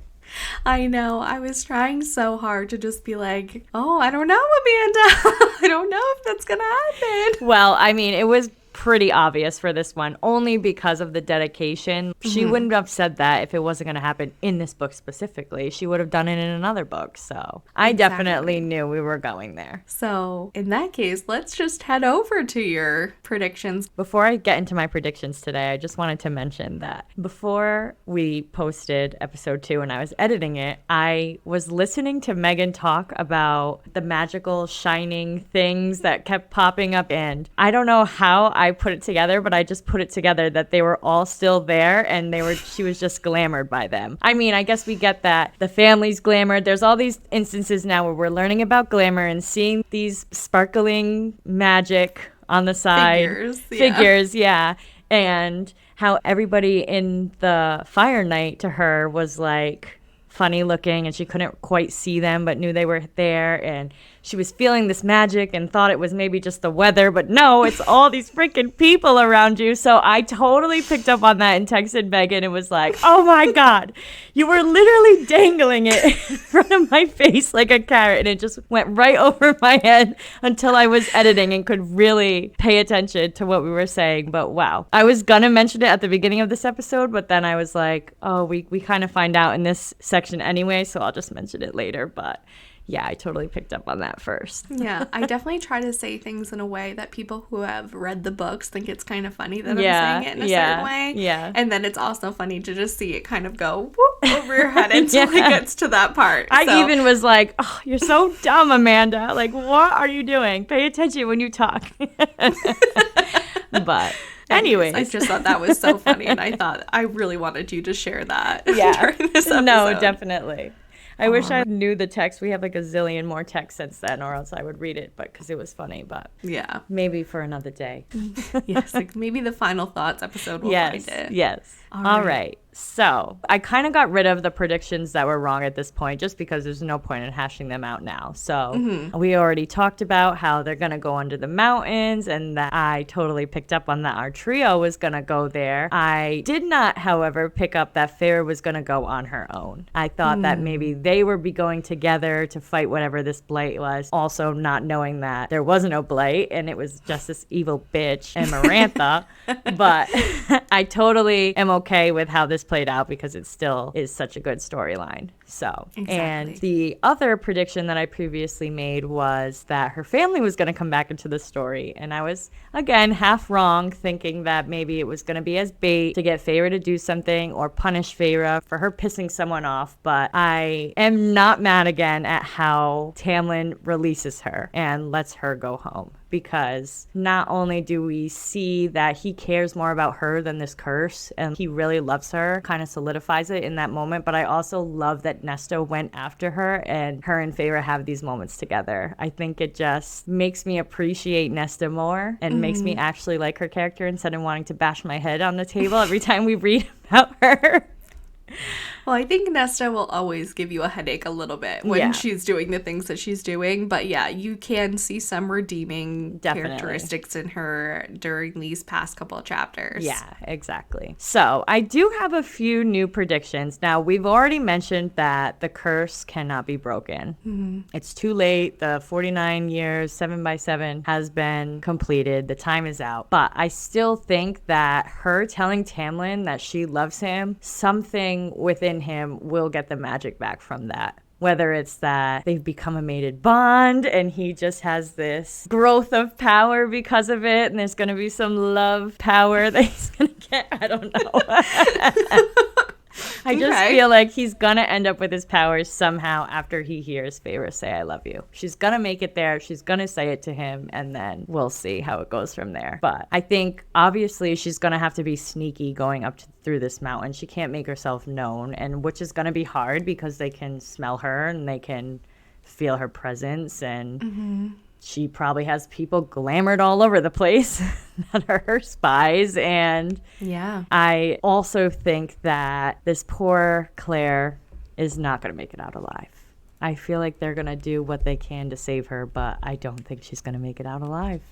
I know. I was trying so hard to just be like, oh, I don't know, Amanda. I don't know if that's going to happen. Well, I mean, it was pretty obvious for this one, only because of the dedication. She wouldn't have said that if it wasn't going to happen in this book specifically. She would have done it in another book. So I definitely knew we were going there. So in that case, let's just head over to your predictions. Before I get into my predictions today, I just wanted to mention that before we posted episode 2 and I was editing it, I was listening to Megan talk about the magical shining things that kept popping up, and I don't know how I put it together, but I just put it together that they were all still there and she was just glamored by them. I mean, I guess we get that the family's glamored. There's all these instances now where we're learning about glamour and seeing these sparkling magic on the side. Figures, yeah. And how everybody in the Fire Night to her was like funny looking and she couldn't quite see them but knew they were there, and she was feeling this magic and thought it was maybe just the weather, but no, it's all these freaking people around you. So I totally picked up on that and texted Megan and was like, oh my God, you were literally dangling it in front of my face like a carrot, and it just went right over my head until I was editing and could really pay attention to what we were saying. But wow, I was gonna mention it at the beginning of this episode, but then I was like, oh, we kind of find out in this section anyway, so I'll just mention it later. But yeah, I totally picked up on that first. Yeah, I definitely try to say things in a way that people who have read the books think it's kind of funny that I'm saying it in a certain way. Yeah. And then it's also funny to just see it kind of go whoop over your head until it gets to that part. I even was like, oh, you're so dumb, Amanda. Like, what are you doing? Pay attention when you talk. But anyways, I just thought that was so funny, and I thought I really wanted you to share that during this episode. No, definitely. I wish I knew the text. We have like a zillion more texts since then, or else I would read it, but because it was funny. But yeah, maybe for another day. Yes, like maybe the final thoughts episode will find it. Yes. All right. So I kind of got rid of the predictions that were wrong at this point, just because there's no point in hashing them out now. So we already talked about how they're going to go under the mountains, and that I totally picked up on that our trio was going to go there. I did not, however, pick up that Feyre was going to go on her own. I thought that maybe they would be going together to fight whatever this blight was, also not knowing that there was no blight and it was just this evil bitch, Amarantha. But I totally am okay with how this played out because it still is such a good storyline. So, and the other prediction that I previously made was that her family was going to come back into the story. And I was, again, half wrong, thinking that maybe it was going to be as bait to get Feyre to do something or punish Feyre for her pissing someone off. But I am not mad again at how Tamlin releases her and lets her go home. Because not only do we see that he cares more about her than this curse, and he really loves her, kind of solidifies it in that moment, but I also love that Nesta went after her and her and Feyre have these moments together. I think it just makes me appreciate Nesta more and makes me actually like her character instead of wanting to bash my head on the table every time we read about her. Well, I think Nesta will always give you a headache a little bit when she's doing the things that she's doing. But yeah, you can see some redeeming characteristics in her during these past couple of chapters. Yeah, exactly. So I do have a few new predictions. Now, we've already mentioned that the curse cannot be broken. It's too late. The 49 years, 7x7 has been completed. The time is out. But I still think that her telling Tamlin that she loves him, something within him will get the magic back from that Whether it's that they've become a mated bond and he just has this growth of power because of it, and there's going to be some love power that he's going to get. I don't know. I just feel like he's going to end up with his powers somehow after he hears Feyre say, I love you. She's going to make it there. She's going to say it to him, and then we'll see how it goes from there. But I think, obviously, she's going to have to be sneaky going up through this mountain. She can't make herself known, and which is going to be hard because they can smell her and they can feel her presence, and she probably has people glamored all over the place that are her spies. And I also think that this poor Claire is not going to make it out alive. I feel like they're going to do what they can to save her, but I don't think she's going to make it out alive.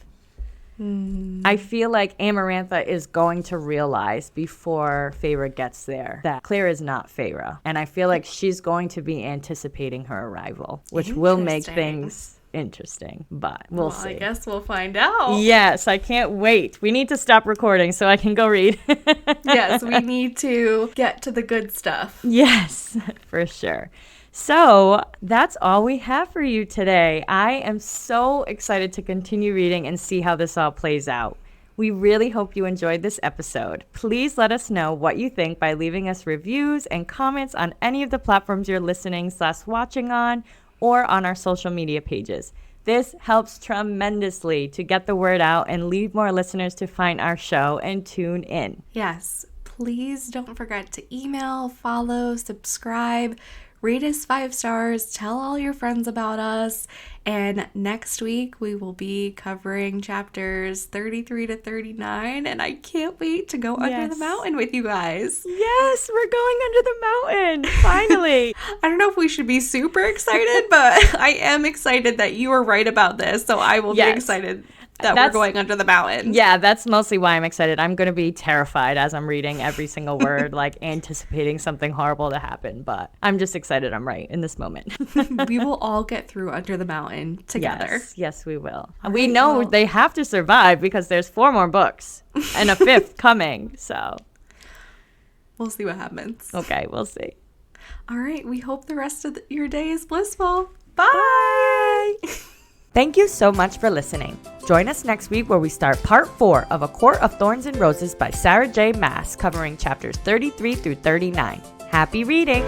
I feel like Amarantha is going to realize before Feyre gets there that Claire is not Feyre. And I feel like she's going to be anticipating her arrival, which will make things interesting, but we'll see. I guess we'll find out. Yes, I can't wait. We need to stop recording so I can go read. Yes, we need to get to the good stuff. Yes, for sure. So that's all we have for you today. I am so excited to continue reading and see how this all plays out. We really hope you enjoyed this episode. Please let us know what you think by leaving us reviews and comments on any of the platforms you're listening/watching on, or on our social media pages. This helps tremendously to get the word out and lead more listeners to find our show and tune in. Yes, please don't forget to email, follow, subscribe, rate us 5 stars, tell all your friends about us. And next week we will be covering chapters 33 to 39, and I can't wait to go under the mountain with you guys. Yes, we're going under the mountain, finally. I don't know if we should be super excited, but I am excited that you are right about this, so I will be excited that we're going under the mountain. Yeah, that's mostly why I'm excited. I'm going to be terrified as I'm reading every single word, like anticipating something horrible to happen. But I'm just excited I'm right in this moment. We will all get through under the mountain together. Yes, we will. We know they have to survive because there's 4 more books and a 5th coming. So we'll see what happens. Okay, we'll see. All right. We hope the rest of your day is blissful. Bye. Thank you so much for listening. Join us next week where we start part 4 of A Court of Thorns and Roses by Sarah J. Maas, covering chapters 33 through 39. Happy reading!